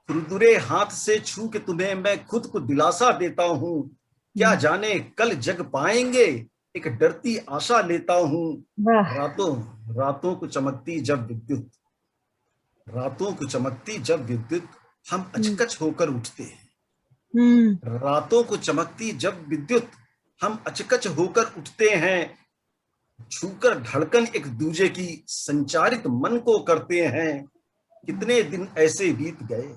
खुरदुरे हाथ से छू के तुम्हें मैं खुद को दिलासा देता हूँ। क्या जाने कल जग पाएंगे एक डरती आशा लेता हूँ। रातों को चमकती जब विद्युत, रातों को चमकती जब विद्युत हम अचकच होकर उठते हैं। रातों को चमकती जब विद्युत हम अचकच होकर उठते हैं। छूकर धड़कन एक दूजे की संचारित मन को करते हैं। कितने दिन ऐसे बीत गए,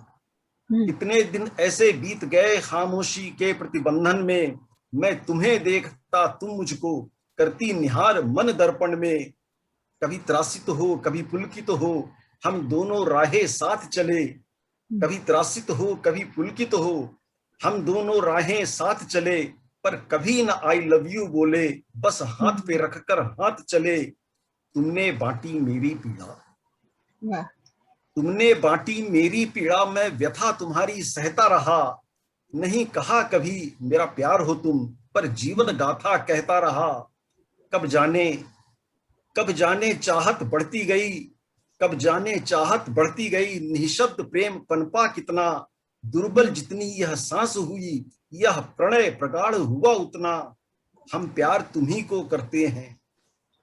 कितने दिन ऐसे बीत गए खामोशी के प्रतिबंधन में। मैं तुम्हें देखता तुम मुझको करती निहार मन दर्पण में। कभी त्रासित हो कभी पुलकित हो हम दोनों राहें साथ चले। कभी त्रासित हो कभी पुलकित हो हम दोनों राहें साथ चले। पर कभी न आई लव यू बोले, बस हाथ पे रखकर हाथ चले। तुमने बांटी मेरी पीड़ा, तुमने बांटी मेरी पीड़ा, मैं व्यथा तुम्हारी सहता रहा। नहीं कहा कभी मेरा प्यार हो तुम, पर जीवन गाथा कहता रहा। कब जाने चाहत बढ़ती गई, कब जाने चाहत बढ़ती गई। निःशब्द प्रेम पनपा कितना, दुर्बल जितनी यह सांस हुई, यह प्रणय प्रगाढ़ हुआ उतना। हम प्यार तुम्ही को करते हैं,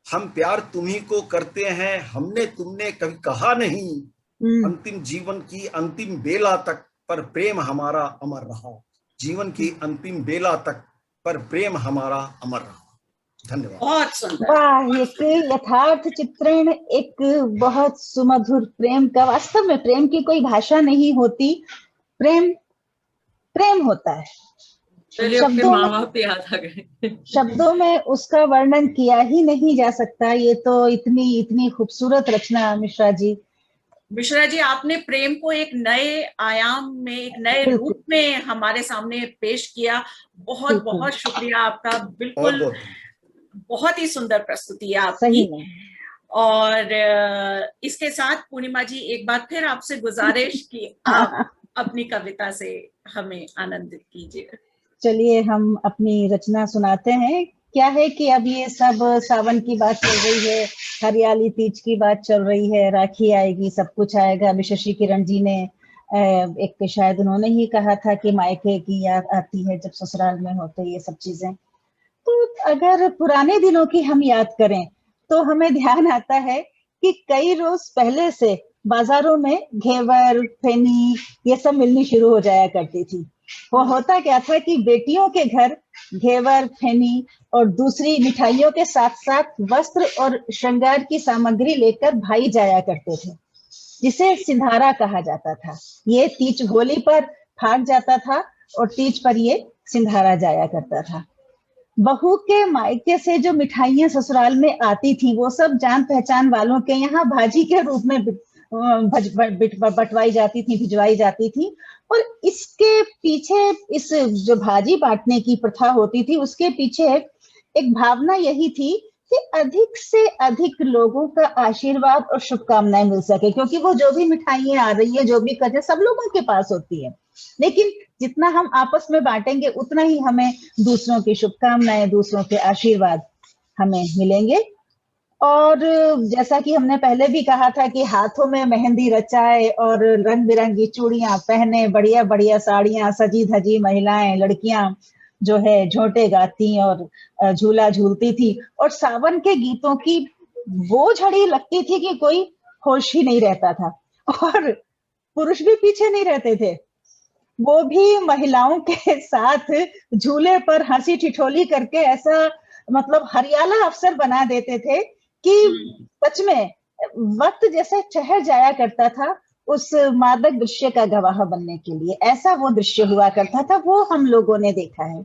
हम प्यार तुम्ही को करते हैं। हमने तुमने कभी कहा नहीं, अंतिम जीवन की अंतिम बेला तक पर प्रेम हमारा अमर रहा। जीवन की अंतिम बेला तक पर प्रेम हमारा अमर रहा। धन्यवाद। बहुत सुंदर। वाह, एक यथार्थ चित्रण, एक बहुत सुमधुर प्रेम का। वास्तव में प्रेम की कोई भाषा नहीं होती, प्रेम प्रेम होता है। शब्दों में उसका वर्णन किया ही नहीं जा सकता। ये तो इतनी खूबसूरत रचना मिश्रा जी। मिश्रा जी, आपने प्रेम को एक नए आयाम में, एक नए रूप में हमारे सामने पेश किया। बहुत बहुत शुक्रिया आपका। बिल्कुल बहुत ही सुंदर प्रस्तुति है आपकी। और इसके साथ पूर्णिमा जी एक बार फिर आपसे गुजारिश कि आप अपनी कविता से हमें आनंदित कीजिए। चलिए हम अपनी रचना सुनाते हैं। क्या है कि अब ये सब सावन की बात चल रही है, हरियाली तीज की बात चल रही है, राखी आएगी, सब कुछ आएगा। अभी शशि किरण जी ने एक शायद उन्होंने ही कहा था कि मायके की याद आती है जब ससुराल में होते ये सब चीजें। तो अगर पुराने दिनों की हम याद करें तो हमें ध्यान आता है कि कई रोज पहले से बाजारों में घेवर, फेनी ये सब मिलनी शुरू हो जाया करती थी। वो होता क्या था कि बेटियों के घर घेवर, फेनी और दूसरी मिठाइयों के साथ साथ वस्त्र और श्रृंगार की सामग्री लेकर भाई जाया करते थे, जिसे सिंधारा कहा जाता था। ये तीज होली पर फाग जाता था और तीज पर ये सिंधारा जाया करता था। बहू के मायके से जो मिठाइयां ससुराल में आती थी वो सब जान पहचान वालों के यहाँ भाजी के रूप में बटवाई जाती थी, भिजवाई जाती थी। और इसके पीछे, इस जो भाजी बांटने की प्रथा होती थी उसके पीछे एक भावना यही थी कि अधिक से अधिक लोगों का आशीर्वाद और शुभकामनाएं मिल सके, क्योंकि वो जो भी मिठाइयां आ रही है, जो भी कजे सब लोगों के पास होती है, लेकिन जितना हम आपस में बांटेंगे उतना ही हमें दूसरों की शुभकामनाएं, दूसरों के आशीर्वाद हमें मिलेंगे। और जैसा कि हमने पहले भी कहा था कि हाथों में मेहंदी रचाए और रंग बिरंगी चूड़ियां पहने, बढ़िया बढ़िया साड़ियां सजी धजी महिलाएं, लड़कियां जो है झोंटे गाती और झूला झूलती थी। और सावन के गीतों की वो झड़ी लगती थी कि कोई होश ही नहीं रहता था, और पुरुष भी पीछे नहीं रहते थे, वो भी महिलाओं के साथ झूले पर हंसी ठिठोली करके ऐसा मतलब हरियाला अवसर बना देते थे कि सच में वक्त जैसे ठहर जाया करता था उस मादक दृश्य का गवाह बनने के लिए। ऐसा वो दृश्य हुआ करता था, वो हम लोगों ने देखा है,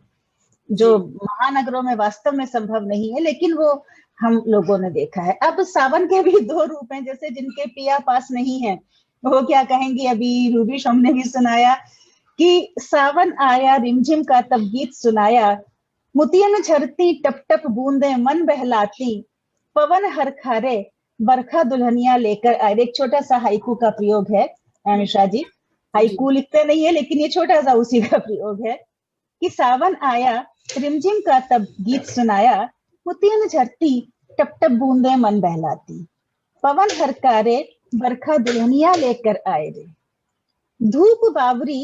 जो महानगरों में वास्तव में संभव नहीं है, लेकिन वो हम लोगों ने देखा है। अब सावन के भी दो रूप हैं, जैसे जिनके पिया पास नहीं है वो क्या कहेंगी। अभी रूबी शम ने भी सुनाया कि सावन आया रिमझिम का तब गीत सुनाया, मुतियन झरती टप टप बूंदे मन बहलाती, पवन हरखारे बरखा दुल्हनिया लेकर आए। एक छोटा सा हाइकू का प्रयोग है अनिशा जी, हाइकू लिखते नहीं है लेकिन ये छोटा सा उसी का प्रयोग है कि सावन आया रिमझिम का तब गीत सुनाया, मुतियन झरती टप टप बूंदे मन बहलाती, पवन हरकारे बरखा दुल्हनिया लेकर आए रे, धूप बावरी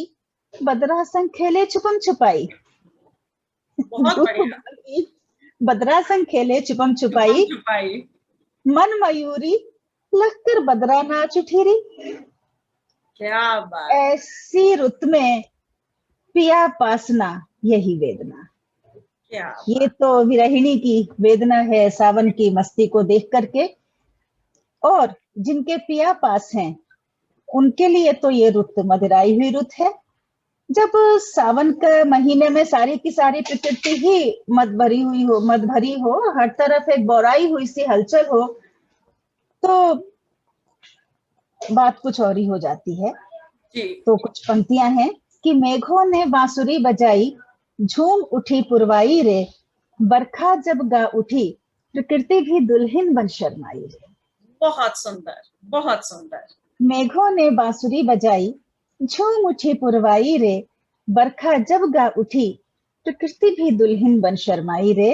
बदरा संग खेले छुपम छुपाई। बदरा संग खेले छुपम छुपाई, मन मयूरी लगकर बदरा नाच उठी री। क्या बात। ऐसी रुत में पिया पासना यही वेदना। क्या ये तो विरहिणी की वेदना है सावन की मस्ती को देख करके, और जिनके पिया पास हैं उनके लिए तो ये रुत मदिराई हुई रुत है। जब सावन के महीने में सारी की सारी प्रकृति ही मद भरी हो, हर तरफ एक बोराई हुई सी हलचल हो, तो बात कुछ और ही हो जाती है। तो कुछ पंक्तियां हैं कि मेघों ने बांसुरी बजाई, झूम उठी पुरवाई रे, बरखा जब गा उठी, प्रकृति भी दुल्हन बन शर्माई रे। बहुत सुंदर, बहुत सुंदर। मेघों ने बांसुरी बजाई, झूम उठी पुरवाई रे, बरखा जब गा उठी, प्रकृति भी दुल्हन बन शर्माई रे,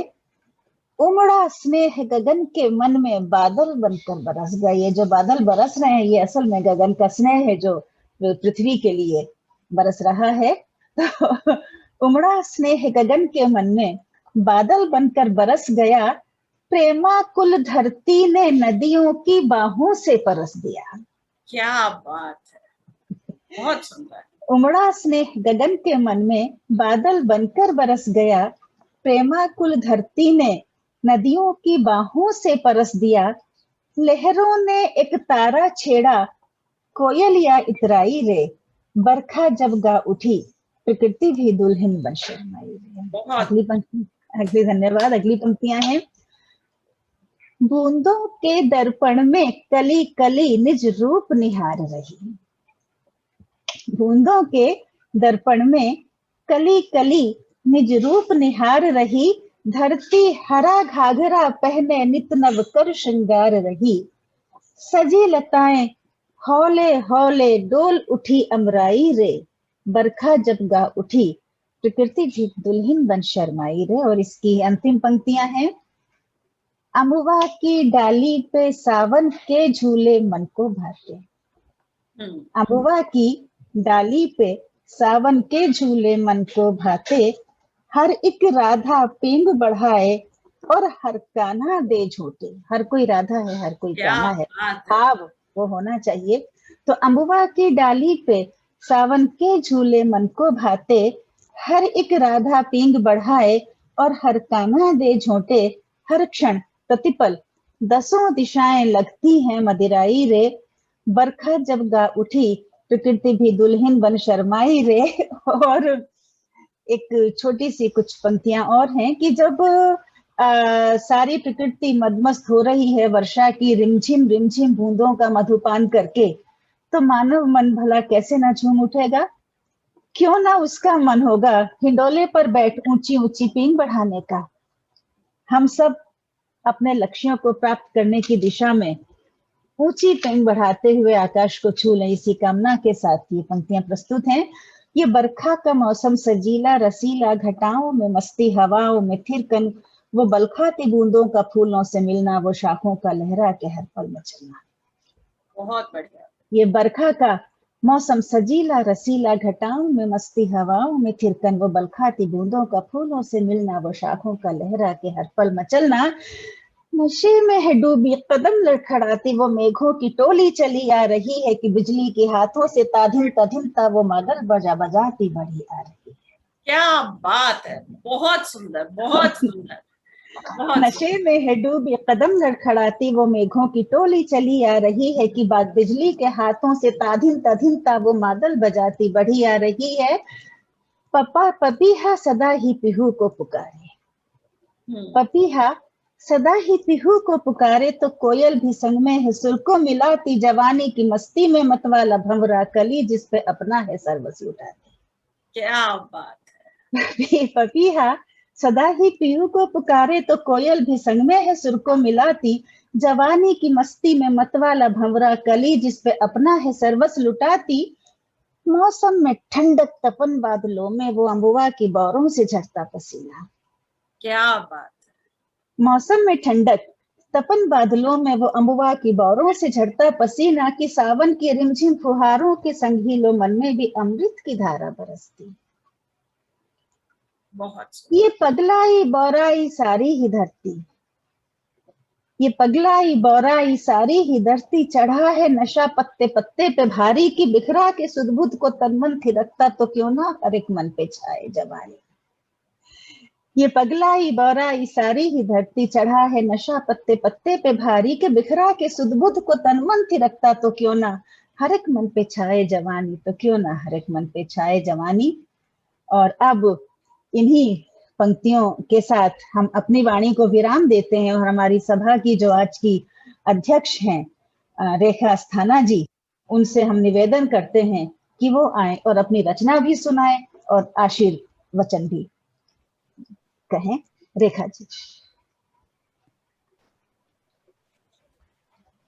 उमड़ा स्नेह गगन के मन में बादल बनकर बरस गए। ये जो बादल बरस रहे हैं ये असल में गगन का स्नेह है जो पृथ्वी के लिए बरस रहा है। तो उमड़ा स्नेह गगन के मन में बादल बनकर बरस गया, प्रेमा कुल धरती ने नदियों की बाहों से परस दिया। क्या बात है, बहुत सुंदर। उमड़ा स्नेह गगन के मन में बादल बनकर बरस गया, प्रेमा कुल धरती ने नदियों की बाहों से परस दिया, लहरों ने एक तारा छेड़ा, कोयलिया इतराई रे, बरखा जब गा उठी, प्रकृति भी दुल्हन बन शर्माई रे। अगली पंक्ति, अगली धन्यवाद। अगली पंक्तियां हैं, बूंदों के दर्पण में कली कली निज रूप निहार रही। बूंदों के दर्पण में कली कली निज रूप निहार रही, धरती हरा घाघरा पहने नित नव कर श्रृंगार रही, सजी लताएं हौले हौले डोल उठी अमराई रे, बरखा जब गा उठी, प्रकृति भी दुल्हन बन शर्माई रे। और इसकी अंतिम पंक्तियां हैं, अमुआ की डाली पे सावन के झूले मन को भाते। अमुआ की डाली पे सावन के झूले मन को भाते, हर एक राधा पींग बढ़ाए और हर कान्हा दे झूठे। हर कोई राधा है, हर कोई कान्हा है, भाव वो होना चाहिए। तो अम्बुआ की डाली पे सावन के झूले मन को भाते, हर एक राधा पींग बढ़ाए और हर कान्हा दे झोंटे, हर क्षण प्रतिपल दसों दिशाएं लगती हैं मदिराई रे, बरखा जब गा उठी, प्रकृति भी दुल्हन बन शर्माई रे। और एक छोटी सी कुछ पंक्तियां और हैं कि जब सारी प्रकृति मदमस्त हो रही है वर्षा की रिमझिम रिमझिम बूंदों का मधुपान करके, तो मानव मन भला कैसे ना झूम उठेगा। क्यों ना उसका मन होगा हिंडोले पर बैठ ऊंची ऊंची पींग बढ़ाने का। हम सब अपने लक्ष्यों को प्राप्त करने की दिशा में ऊंची पींग बढ़ाते हुए आकाश को छू लें, इसी कामना के साथ ये पंक्तियां प्रस्तुत हैं। ये बरखा का मौसम सजीला रसीला, घटाओं में मस्ती हवाओं में थिरकन, वो बलखाती बूंदों का फूलों से मिलना, वो शाखों का लहरा के हर पल मचलना। बहुत बढ़िया। ये बरखा का मौसम सजीला रसीला, घटाओं में मस्ती हवाओं में थिरकन, वो बलखाती बूंदों का फूलों से मिलना, वो शाखों का लहरा के हर पल मचलना। नशे में है डूबी कदम लड़खड़ाती वो मेघों की टोली चली आ रही है कि बिजली के हाथों से ताधिन तधिनता वो मादल बजा बजाती बढ़ी आ रही है। क्या बात है, बहुत सुंदर, बहुत सुंदर, बहुत नशे में है डूबी कदम लड़खड़ाती वो मेघों की टोली चली आ रही है कि बात बिजली के हाथों से ताधिन तधिनता वो मादल बजाती बढ़ी आ रही है। पपा पपीहा सदा ही पिहू को पुकारे, पपीहा सदा ही पिहू को पुकारे तो कोयल भी संग में है सुर को मिलाती जवानी की मस्ती में मतवाला भंवरा कली जिस पे अपना है सर्वस्व उठाती। क्या बात है। पपीहा सदा ही पिहू को पुकारे तो कोयल भी संग में है सुर को मिलाती जवानी की मस्ती में मतवाला भंवरा कली जिस पे अपना है सर्वस्व लुटाती। मौसम में ठंडक तपन बादलों में वो अम्बुआ की बौरों से झरता पसीना। क्या बात। मौसम में ठंडक तपन बादलों में वो अम्बुआ की बौरों से झरता पसीना कि सावन की रिमझिम फुहारों के संग ही लो मन में भी अमृत की धारा बरसती। बहुत ये पगलाई बौराई सारी ही धरती, ये पगलाई बौराई सारी ही धरती चढ़ा है नशा पत्ते पत्ते पे भारी की बिखरा के सुध-बुध को तन-मन थिरकता तो क्यों ना हर एक मन पे छाए जवानी। ये पगलाई बौराई सारी ही धरती चढ़ा है नशा पत्ते पत्ते पे भारी के बिखरा के सुध-बुध को तन-मन थिरकता तो क्यों ना हर एक मन पे छाए जवानी, तो क्यों ना हर एक मन पे छाए जवानी। और अब इन्हीं पंक्तियों के साथ हम अपनी वाणी को विराम देते हैं और हमारी सभा की जो आज की अध्यक्ष हैं रेखा अस्थाना जी, उनसे हम निवेदन करते हैं कि वो आए और अपनी रचना भी सुनाएं और आशीर्वचन भी कहें। रेखा जी।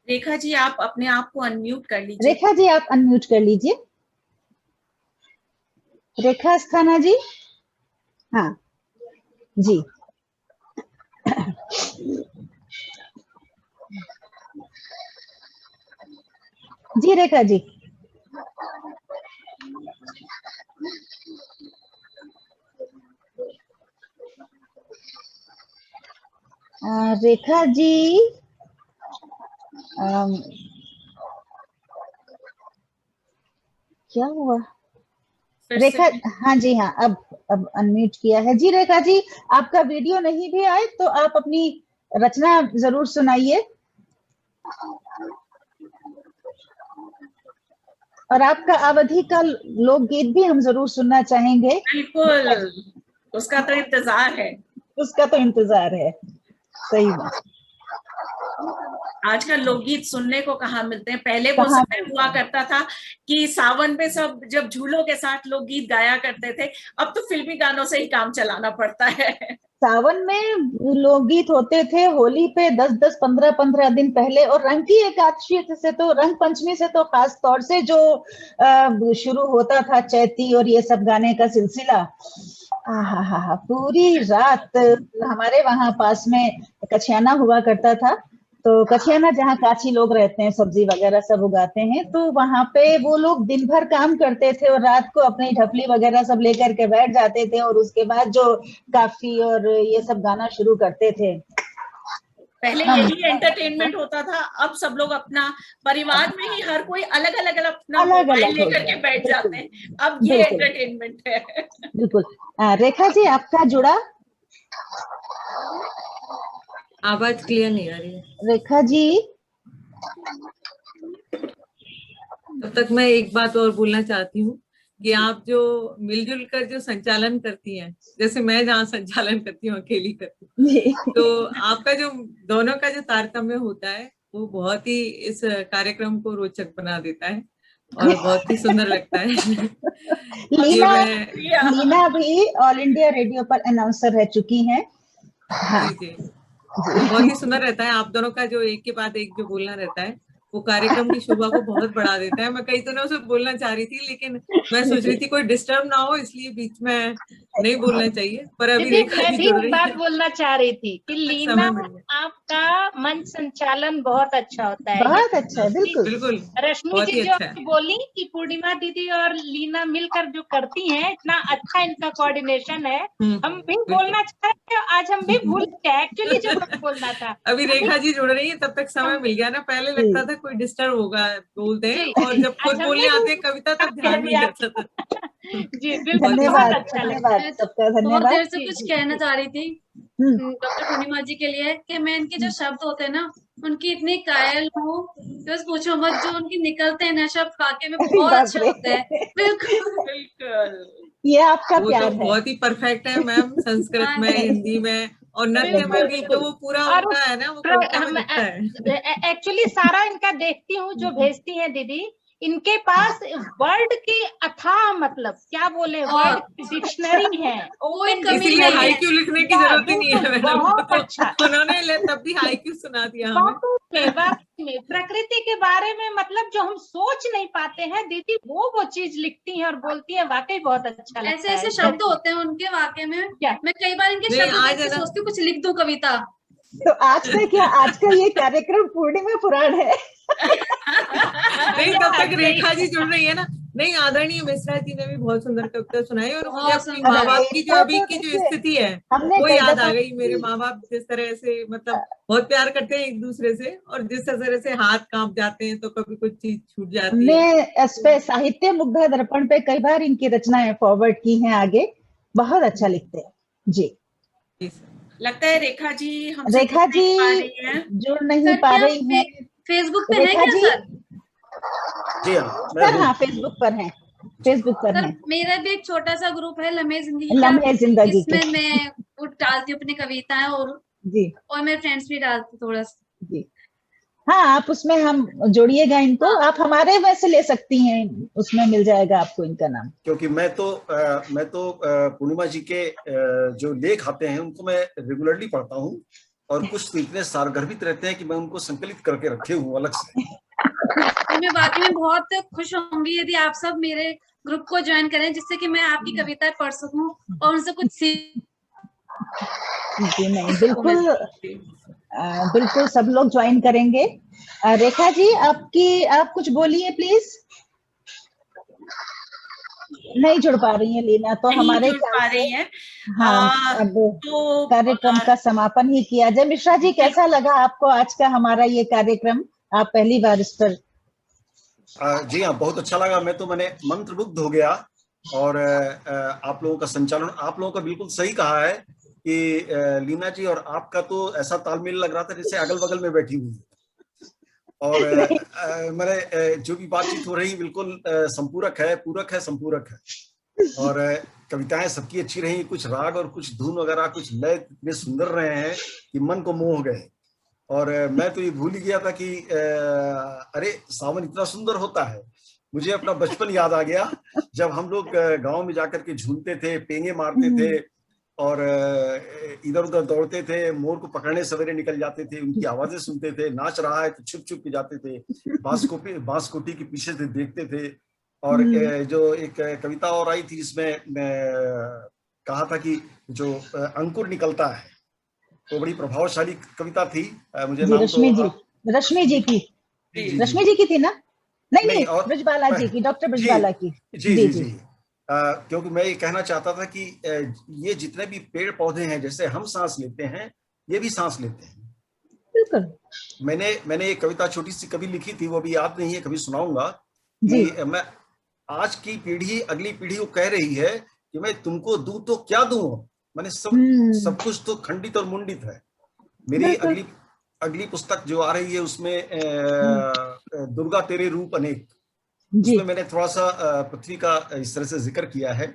रेखा जी आप अपने आप को अनम्यूट कर लीजिए। रेखा जी आप अनम्यूट कर लीजिए। रेखा अस्थाना जी। हाँ जी। जी रेखा जी। रेखा जी क्या हुआ? रेखा, हाँ जी हाँ, अब अनम्यूट किया है। जी रेखा जी, आपका वीडियो नहीं भी आए तो आप अपनी रचना जरूर सुनाइए और आपका अवधि का लोकगीत भी हम जरूर सुनना चाहेंगे। बिल्कुल, उसका तो इंतजार है। उसका तो इंतजार है, सही बात। आजकल लोकगीत सुनने को कहाँ मिलते हैं। पहले वो समय हुआ करता था कि सावन में सब जब झूलों के साथ लोकगीत गाया करते थे, अब तो फिल्मी गानों से ही काम चलाना पड़ता है। सावन में लोकगीत होते थे होली पे 10-10, 15-15 दिन पहले, और रंग की एकादशी से तो, रंग पंचमी से तो खास तौर से जो शुरू होता था चैती और ये सब गाने का सिलसिला, हा पूरी रात। हमारे वहां पास में कछियाना हुआ करता था, तो कछियाना जहाँ काची लोग रहते हैं, सब्जी वगैरह सब उगाते हैं, तो वहां पे वो लोग दिन भर काम करते थे और रात को अपनी ढपली वगैरह सब लेकर के बैठ जाते थे और उसके बाद जो काफी और ये सब गाना शुरू करते थे। पहले यही एंटरटेनमेंट होता था, अब सब लोग अपना परिवार में ही हर कोई अलग अलग अपना मोबाइल लेकर के बैठ जाते हैं। अब ये एंटरटेनमेंट है। बिल्कुल। रेखा जी आपका जुड़ा, आवाज क्लियर नहीं आ रही है। रेखा जी। तब तक मैं एक बात और बोलना चाहती हूँ कि आप जो मिलजुल कर जो संचालन करती हैं, जैसे मैं जहाँ संचालन करती हूँ अकेली करती हूँ, तो आपका जो दोनों का जो तारतम्य होता है वो बहुत ही इस कार्यक्रम को रोचक बना देता है और बहुत ही सुंदर लगता है। लीना भी ऑल इंडिया रेडियो पर अनाउंसर रह चुकी हैं। हाँ। जी। बहुत ही सुंदर रहता है। आप दोनों का जो एक के बाद एक जो बोलना रहता है वो कार्यक्रम की शोभा को बहुत बढ़ा देता है। मैं कई दिनों से बोलना चाह रही थी, लेकिन मैं सोच रही थी कोई डिस्टर्ब ना हो, इसलिए बीच में नहीं बोलना चाहिए, पर अभी रेखा जी जुड़ रही है। बात बोलना चाह रही थी कि लीना आपका मंच संचालन बहुत अच्छा होता है, बहुत अच्छा है। बिल्कुल। रश्मि जी जो बोली कि पूर्णिमा दीदी और लीना मिलकर जो करती हैं, इतना अच्छा इनका कोऑर्डिनेशन है। हम भी बोलना चाहते आज हम भी भूल गए एक्चुअली जो बोलना था। अभी रेखा जी जुड़ रही है, तब तक समय मिल गया ना। पहले लगता था कोई डिस्टर्ब होगा बोलते हैं, और जब खुद बोलने आते हैं कविता तब ध्यान नहीं रहता था। जी बिल्कुल, धन्यवाद, बहुत अच्छा लगा। धन्यवाद सबका, बहुत धन्यवाद। देर से कुछ कहना चाह रही थी डॉक्टर पूर्णिमा जी के लिए कि मैं इनके जो शब्द होते हैं ना, उनकी इतनी कायल हूँ बस पूछो मत। जो उनके निकलते हैं ना शब्द वाकई में बहुत बाप अच्छे रे। होते हैं। बिल्कुल बिल्कुल, ये आपका वो प्यार तो है। बहुत ही परफेक्ट है मैम, संस्कृत में, हिंदी में, और नृत्य में भी तो वो पूरा और उनका है ना, वो कविता में लिखता है। एक्चुअली सारा इनका देखती हूँ जो भेजती है दीदी, इनके पास वर्ड की अथाह मतलब क्या बोले, वर्ड डिक्शनरी है, कोई कमी इसीलिए नहीं है। हाईक्यू लिखने की जरूरत ही नहीं है मैडम को, बहुत तो अच्छा। उन्होंने तब भी हाईक्यू सुना दिया हमें। वाकई में प्रकृति के बारे में मतलब जो हम सोच नहीं पाते हैं दीदी, वो चीज लिखती हैं और बोलती हैं, वाकई बहुत अच्छा लगता है। ऐसे ऐसे शब्द होते हैं उनके वाकई में। मैं कई बार इनके शब्द देख के सोचती हूँ कुछ लिख दूं कविता। तो आज से क्या, आज का ये कार्यक्रम पूर्णिमा पुराण है। नहीं, तब तक रेखा जी जुड़ रही है ना। नहीं, आदरणीय मिश्रा जी ने भी बहुत सुंदर कविता सुनाई, और मुझे अपनी माँ बाप की जो अभी की जो स्थिति है वो याद आ गई। मेरे माँ बाप जिस तरह से मतलब बहुत प्यार करते हैं एक दूसरे से, और जिस तरह से हाथ कांप जाते हैं तो कभी कुछ चीज छूट जाती है। हमने इस पे साहित्य मुग्धा दर्पण पे कई बार इनकी रचनाएं फॉरवर्ड की हैं आगे, बहुत अच्छा लिखते हैं जी। लगता है रेखा जी हमसे रेखा जी जुड़ नहीं पा रही हैं। फेसबुक पे है क्या सर? जी हाँ, सर हाँ, फेसबुक पर हैं, फेसबुक पर हैं। मेरा भी एक छोटा सा ग्रुप है लम्हे जिंदगी, लम्हे जिंदगी, इसमें मैं डालती हूँ अपनी कविताएं, और जी, और मेरे फ्रेंड्स भी डालते थोड़ा सा जी। हाँ, आप उसमें हम जोड़िएगा इनको। हाँ। आप हमारे वैसे ले सकती हैं, उसमें मिल जाएगा आपको इनका नाम। क्योंकि मैं तो पूर्णिमा जी के जो लेख आते हैं उनको मैं रेगुलरली पढ़ता हूँ, और कुछ तो इतने सारगर्भित रहते हैं कि मैं उनको संकलित करके रखे हूँ अलग से। मैं वाकई में बहुत खुश होंगी यदि आप सब मेरे ग्रुप को ज्वाइन करें, जिससे कि मैं आपकी कविताएं पढ़ सकूं और उनसे कुछ सीख। जी नहीं, बिल्कुल बिल्कुल सब लोग ज्वाइन करेंगे। रेखा जी आप कुछ बोलिए प्लीज। नहीं जुड़ पा रही है लीना, तो हमारे जुड़ पा रही है। हाँ, अब तो कार्यक्रम का समापन ही किया जाए। मिश्रा जी, कैसा लगा आपको आज का हमारा ये कार्यक्रम? आप पहली बार इस पर। जी हाँ, बहुत अच्छा लगा। मैंने मंत्रमुग्ध हो गया, और आप लोगों का संचालन, आप लोगों का बिल्कुल सही कहा है कि लीना जी और आपका तो ऐसा तालमेल लग रहा था जैसे अगल बगल में बैठी हुई है, और मैंने जो भी बातचीत हो रही बिल्कुल संपूरक है, पूरक है, संपूरक है। और कविताएं सबकी अच्छी रही, कुछ राग और कुछ धुन वगैरह, कुछ लय इतने सुंदर रहे हैं कि मन को मोह गए। और मैं तो ये भूल ही गया था कि अरे सावन इतना सुंदर होता है। मुझे अपना बचपन याद आ गया, जब हम लोग गांव में जाकर के झूलते थे, पेंगे मारते थे, और इधर उधर दौड़ते थे, मोर को पकड़ने सवेरे निकल जाते थे, उनकी आवाजें सुनते थे, नाच रहा है तो छुप छुप के जाते थे, बांस कोठी के पीछे से देखते थे। और जो एक कविता और आई थी जिसमें कहा था कि जो अंकुर निकलता है, तो बड़ी प्रभावशाली कविता थी। मुझे नाम रश्मि जी की थी ना? नहीं, ब्रजबाला जी की, डॉक्टर ब्रजबाला की। जी। क्योंकि मैं ये कहना चाहता था कि ये जितने भी पेड़ पौधे हैं, जैसे हम सांस लेते हैं, ये भी सांस लेते हैं। बिल्कुल। मैंने एक कविता छोटी सी कभी लिखी थी, वो भी याद नहीं है, कभी सुनाऊंगा। कि मैं आज की पीढ़ी अगली पीढ़ी को कह रही है कि मैं तुमको दूं तो क्या दूं, मैंने सब कुछ तो खंडित और मुंडित है। मेरी अगली पुस्तक जो आ रही है उसमें दुर्गा तेरे रूप अनेक, उसमें मैंने थोड़ा सा पृथ्वी का इस तरह से जिक्र किया है।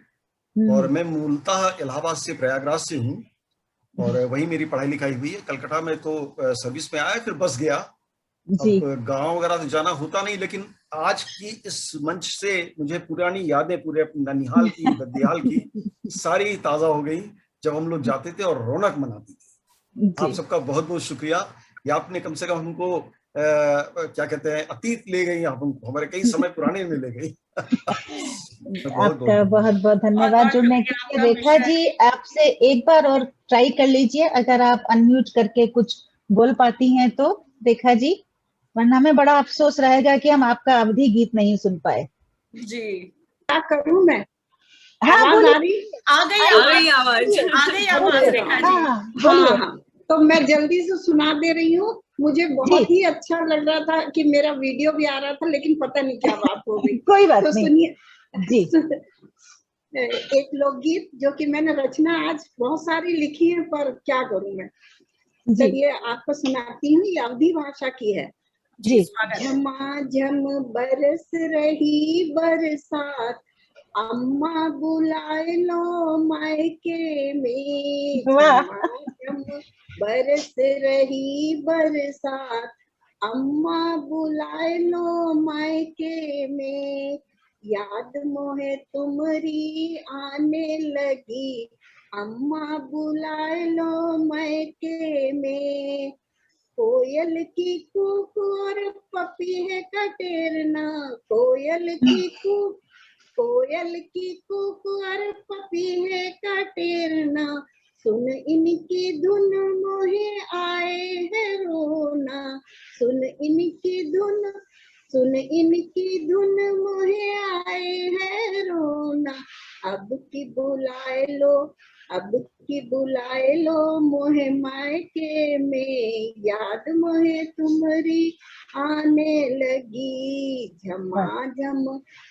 और मैं मूलतः इलाहाबाद से, प्रयागराज से हूँ, और वही मेरी पढ़ाई लिखाई हुई है। कलकत्ता में तो सर्विस में आया, फिर बस गया। अब गांव वगैरह तो जाना होता नहीं, लेकिन आज की इस मंच से मुझे पुरानी यादें, पूरे ननिहाल की, ददियाल की सारी ताजा हो गई, जब हम लोग जाते थे और रौनक मनाते थे। आप सबका बहुत बहुत शुक्रिया। या आपने कम से कम हमको क्या कहते हैं, अतीत ले गई, हमारे कई समय पुराने में ले गई। आपका बहुत बहुत धन्यवाद जुड़ने के लिए। रेखा जी, आपसे एक बार और ट्राई कर लीजिए, अगर आप अनम्यूट करके कुछ बोल पाती हैं तो, रेखा जी, वरना हमें बड़ा अफसोस रहेगा कि हम आपका अवधि गीत नहीं सुन पाए। जी, क्या करूं मैं? हाँ आवाज बोलिए। आ रही? आ गई आवाज, आ गई आवाज रेखा जी। हाँ बोलिए। हाँ, तो मैं जल्दी से सुना दे रही हूँ। मुझे बहुत ही अच्छा लग रहा था कि मेरा वीडियो भी आ रहा था, लेकिन पता नहीं क्या बात हो गई। कोई बात तो नहीं सुनिए जी। एक लोकगीत जो कि मैंने रचना आज बहुत सारी लिखी है, पर क्या करूं मैं। चलिए आपको सुनाती हूँ। ये अवधी भाषा की है। जी। झमाझम बरस रही बरसात, अम्मा बुलाए लो मायके में। झमाझम बरस रही बरसात, अम्मा बुलाए लो मायके में। याद मोहे तुमरी आने लगी, अम्मा बुलाए लो मायके में। कोयल की कूक और पपीहे का टेरना, कोयल की कूक और पपीहे का टेरना। सुन इनकी धुन मोहे आए है रोना, सुन इनकी धुन मोहे आए है रोना। अब की बुलाए लो मोहे मायके में, याद मोहे तुम्हारी आने लगी। झमाझम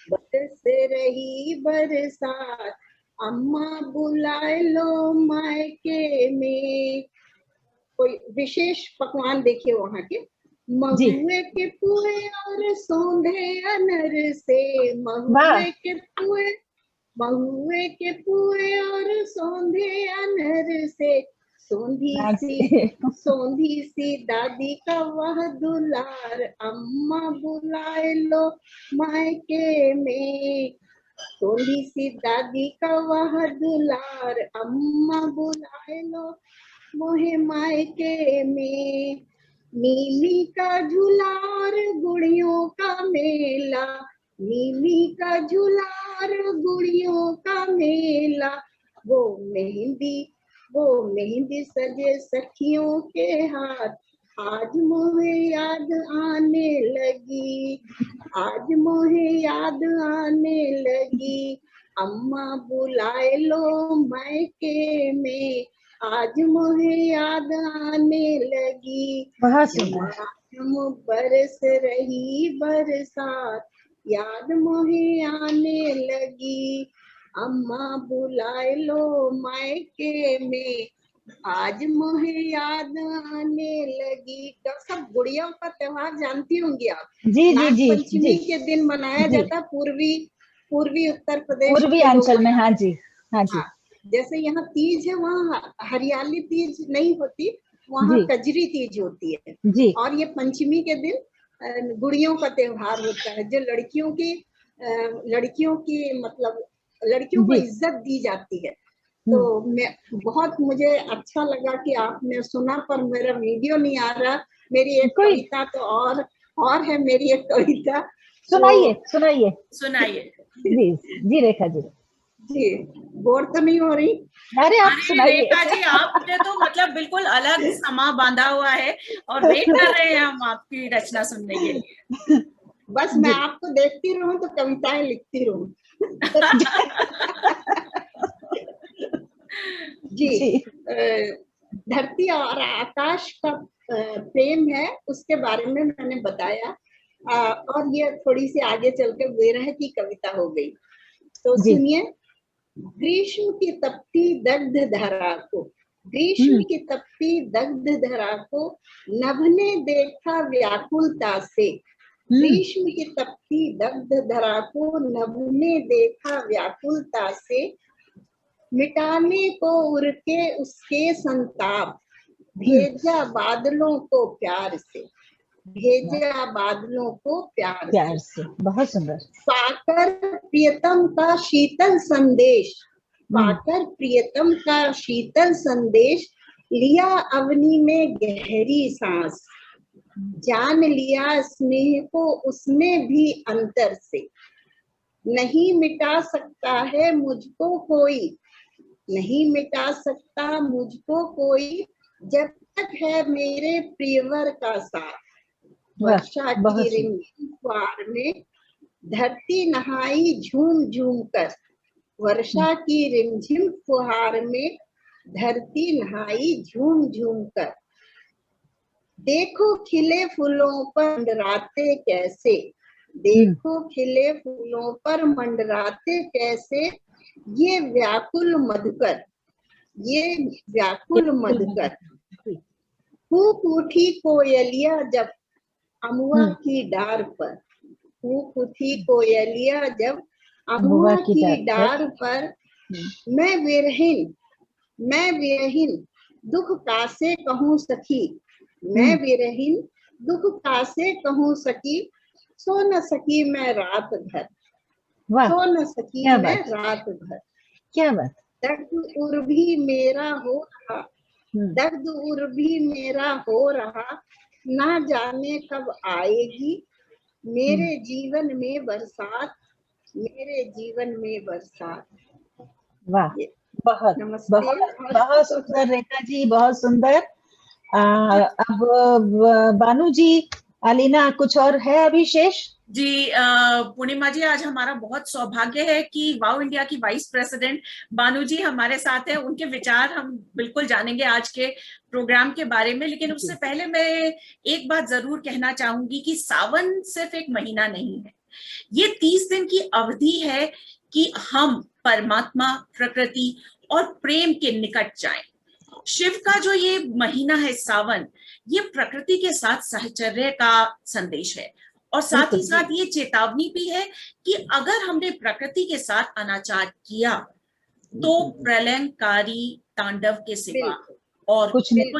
बरस रही बरसात, अम्मा बुलाए लो मायके में। कोई विशेष पकवान देखिए वहाँ के। महुए के पुए और सौंधे अनर से, महुए के पुए और सौंधे अनर से। सौंधी सी दादी का वह दुलार, अम्मा बुलाए लो मायके में। सौंधी सी दादी का वह दुलार, अम्मा बुलाए लो मोहे मायके में। नीली का झूलार गुड़ियों का मेला, नीली का झूलार गुड़ियों का मेला। वो मेहंदी सजे सखियों के हाथ, आज मोहे याद आने लगी, आज मोहे याद आने लगी। अम्मा बुलाए लो मायके में, आज मोहे याद आने लगी। झमाझम बरस रही बरसात, याद मोहे आने लगी। अम्मा बुलाए लो मायके में, आज मोहे याद आने लगी। तो सब गुड़ियों का त्योहार जानती होंगी आप। नाग पंचमी के दिन मनाया जाता है पूर्वी उत्तर प्रदेश, पूर्वीयांचल में। हाँ जी, हाँ जी। जैसे यहाँ तीज है, वहाँ हरियाली तीज नहीं होती, वहाँ कजरी तीज होती है जी। और ये पंचमी के दिन गुड़ियों का त्योहार होता है, जो लड़कियों की मतलब लड़कियों को इज्जत दी जाती है। तो मुझे अच्छा लगा कि आपने सुना, पर मेरा वीडियो नहीं आ रहा। मेरी एक कविता तो और है, मेरी एक कविता। सुनाइए जी रेखा जी। बोर तो नहीं हो रही? अरे आप सुनाइए। रेखा जी, आपने तो मतलब बिल्कुल अलग समा बांधा हुआ है और वेट कर रहे हैं हम आपकी रचना सुनने के लिए। बस मैं आपको देखती रहूं तो कविताएं लिखती रहूं। जी। धरती और आकाश का प्रेम है, उसके बारे में मैंने बताया। और ये थोड़ी सी आगे चलकर विरह की कविता हो गई। तो सुनिए। ग्रीष्म की तपती दग्ध धरा को, ग्रीष्म की तपती दग्ध धरा को नभ ने देखा व्याकुलता से। ग्रीष्म की तपती दग्ध धरा को नभ ने देखा व्याकुलता से। मिटाने को उड़के उसके संताप, भेजा बादलों को प्यार से, भेजा बादलों को प्यार से। बहुत सुंदर। पाकर प्रियतम का शीतल संदेश, पाकर प्रियतम का शीतल संदेश, लिया अवनी में गहरी सांस। जान लिया स्नेह को उसने भी अंतर से। नहीं मिटा सकता है मुझको कोई, नहीं मिटा सकता मुझको कोई, जब तक है मेरे प्रियवर का साथ। वर्षा की रिमझिम फुहार में धरती नहाई झूम झूम कर, वर्षा की रिमझिम फुहार में धरती नहाई झूम झूम कर। देखो खिले फूलों पर मंडराते कैसे, देखो खिले फूलों पर मंडराते कैसे, ये व्याकुल मधुकर, ये व्याकुल मधुकर। फूक उठी कोयलिया जब अमुआ की डार पर, फूक उठी कोयलिया जब अमुआ की डार पर। मैं विरहीन दुख कासे कहूँ सखी, मैं विरहीन दुख कासे कहूँ सखी, सो न सकी मैं रात भर, सो न सकी मैं रात भर। क्या बात। दर्द उर भी मेरा हो रहा, दर्द उर भी मेरा हो रहा, ना जाने कब आएगी मेरे जीवन में बरसात, मेरे जीवन में बरसात। वाह, बहुत बहुत सुंदर रेखा जी, बहुत सुंदर। अब बानू जी, अलीना, कुछ और है अभी शेष? जी पूर्णिमा जी, आज हमारा बहुत सौभाग्य है कि वाओ इंडिया की वाइस प्रेसिडेंट बानू जी हमारे साथ हैं। उनके विचार हम बिल्कुल जानेंगे आज के प्रोग्राम के बारे में, लेकिन उससे पहले मैं एक बात जरूर कहना चाहूंगी कि सावन सिर्फ एक महीना नहीं है, ये 30 दिन की अवधि है कि हम परमात्मा, प्रकृति और प्रेम के निकट जाएं। शिव का जो ये महीना है सावन, ये प्रकृति के साथ साहचर्य का संदेश है और साथ ही साथ ये चेतावनी भी है कि अगर हमने प्रकृति के साथ अनाचार किया तो प्रलयंकारी तांडव के सिवा और कुछ नहीं।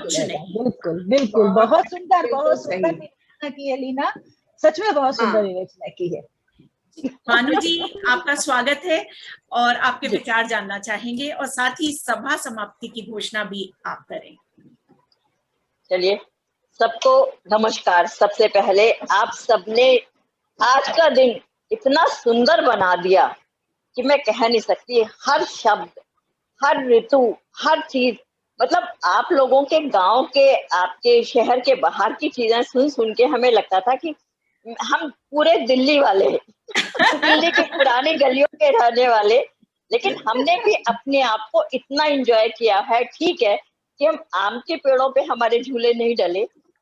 बिल्कुल बिल्कुल, बहुत सुंदर, बहुत सुंदर विवेचना की है लीना, सच में बहुत सुंदर विवेचना की है। भानु जी, आपका स्वागत है और आपके विचार जानना चाहेंगे और साथ ही सभा समाप्ति की घोषणा भी आप करें। चलिए, सबको नमस्कार। सबसे पहले आप सबने आज का दिन इतना सुंदर बना दिया कि मैं कह नहीं सकती। हर शब्द, हर ऋतु, हर चीज, मतलब आप लोगों के गांव के, आपके शहर के बाहर की चीजें सुन सुन के हमें लगता था कि हम पूरे दिल्ली वाले हैं, दिल्ली की पुरानी गलियों के रहने वाले। लेकिन हमने भी अपने आप को इतना एंजॉय किया है। ठीक है कि हम आम के पेड़ों पे हमारे झूले नहीं डले,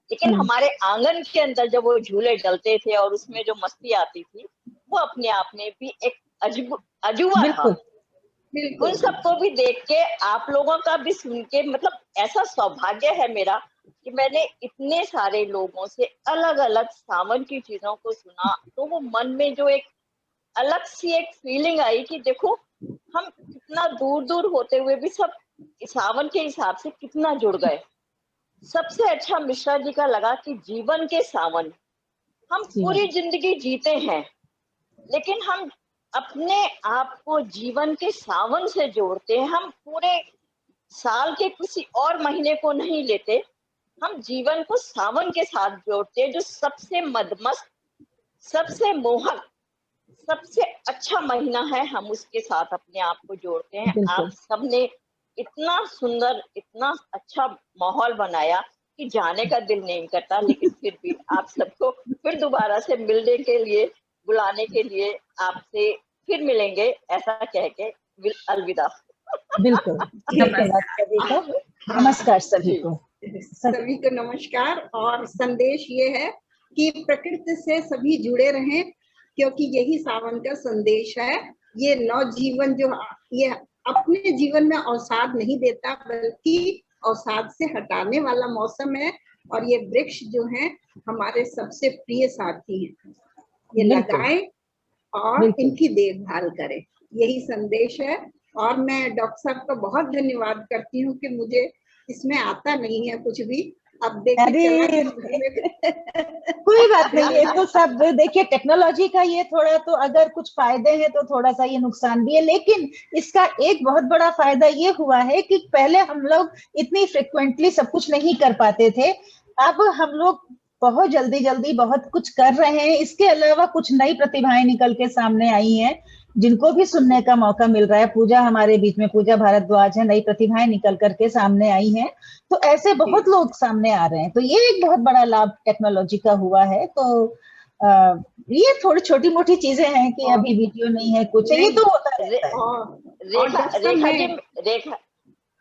लेकिन हमारे आंगन के अंदर जब वो झूले डलते थे और उसमें जो मस्ती आती थी, वो अपने आप में भी एक अजूबा था। उन सबको भी देख के, आप लोगों का भी सुन के, मतलब ऐसा सौभाग्य है मेरा कि मैंने इतने सारे लोगों से अलग अलग सावन की चीजों को सुना, तो वो मन में जो एक अलग सी एक फीलिंग आई कि देखो हम कितना दूर दूर होते हुए भी सब सावन के हिसाब से कितना जुड़ गए। सबसे अच्छा मिश्रा जी का लगा कि जीवन के सावन, हम पूरी जिंदगी जीते हैं लेकिन हम अपने आप को जीवन के सावन से जोड़ते हैं। हम पूरे साल के किसी और महीने को नहीं लेते, हम जीवन को सावन के साथ जोड़ते हैं, जो सबसे मदमस्त, सबसे मोहक, सबसे अच्छा महीना है। हम उसके साथ अपने आप को जोड़ते हैं। आप सबने इतना सुंदर, इतना अच्छा माहौल बनाया कि जाने का दिल नहीं करता, लेकिन फिर भी आप सबको फिर दोबारा से मिलने के लिए, बुलाने के लिए, आपसे फिर मिलेंगे ऐसा कह के अलविदा। बिल्कुल, नमस्कार सभी को। सभी को नमस्कार। और संदेश ये है कि प्रकृति से सभी जुड़े रहें, क्योंकि यही सावन का संदेश है। ये नवजीवन जो ये अपने जीवन में अवसाद नहीं देता, बल्कि अवसाद से हटाने वाला मौसम है। और ये वृक्ष जो हैं हमारे सबसे प्रिय साथी हैं, ये लगाएं और इनकी देखभाल करें, यही संदेश है। और मैं डॉक्टर साहब का बहुत धन्यवाद करती हूँ कि मुझे इसमें आता नहीं है कुछ भी। अब देखिए कोई बात नहीं है, तो सब देखिए टेक्नोलॉजी का ये थोड़ा, तो अगर कुछ फायदे हैं तो थोड़ा सा ये नुकसान भी है, लेकिन इसका एक बहुत बड़ा फायदा ये हुआ है कि पहले हम लोग इतनी फ्रिक्वेंटली सब कुछ नहीं कर पाते थे, अब हम लोग बहुत जल्दी जल्दी बहुत कुछ कर रहे हैं। इसके अलावा कुछ नई प्रतिभाएं निकल के सामने आई हैं जिनको भी सुनने का मौका मिल रहा है। पूजा हमारे बीच में, पूजा भारद्वाज है, नई प्रतिभाएं निकल करके सामने आई हैं, तो ऐसे बहुत लोग सामने आ रहे हैं। तो ये एक बहुत बड़ा लाभ टेक्नोलॉजी का हुआ है। तो ये थोड़ी छोटी मोटी चीजें हैं कि अभी वीडियो नहीं है, कुछ है, ये तो होता रहता है।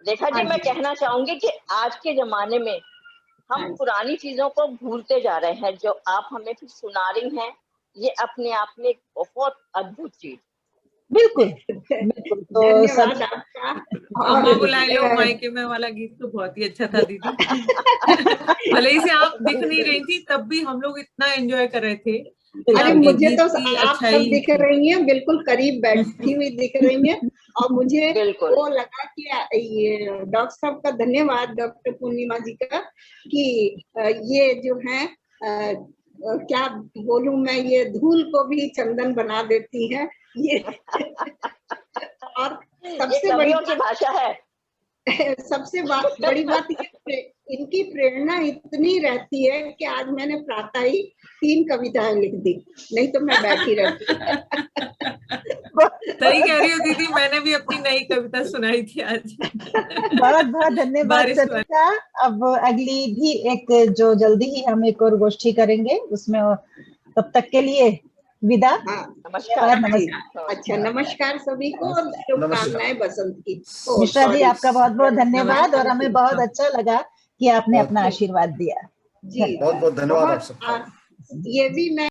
रेखा जी, मैं कहना चाहूंगी कि आज के जमाने में हम पुरानी चीजों को भूलते जा रहे हैं। जो आप हमें फिर सुना रही हैं, ये अपने आप में एक बहुत अद्भुत चीज। बिल्कुल बिल्कुल। तो सब अम्मा बुलाए लो मायके में वाला गीत तो बहुत ही अच्छा था दीदी। भले ही से आप दिख नहीं रही थी, तब भी हम लोग इतना एंजॉय कर रहे थे। अरे मुझे तो आप सब दिख रही हैं, बिल्कुल करीब बैठी हुई दिख रही हैं। और मुझे वो लगा कि ये डॉक्टर साहब का धन्यवाद, डॉक्टर पूर्णिमा जी का, कि ये जो है क्या बोलूं मैं, ये धूल को भी चंदन बना देती है ये। और सबसे बड़ी की भाषा है। सबसे बड़ी बात ये, इनकी प्रेरणा इतनी रहती है कि आज मैंने प्रातः ही 3 कविताएं लिख दी, नहीं तो मैं बैठी रहती। सही कह रही हो दीदी, मैंने भी अपनी नई कविता सुनाई थी आज। बहुत बहुत धन्यवाद सभी का। अब अगली भी एक जो जल्दी ही हम एक और गोष्ठी करेंगे उसमें, तब तक के लिए विदा। नमस्कार। अच्छा, नमस्कार सभी को और शुभकामनाएं बसंत की। मिश्रा जी, आपका बहुत बहुत धन्यवाद और हमें बहुत अच्छा लगा कि आपने अपना आशीर्वाद दिया। बहुत बहुत धन्यवाद आप सबका। ये भी मैं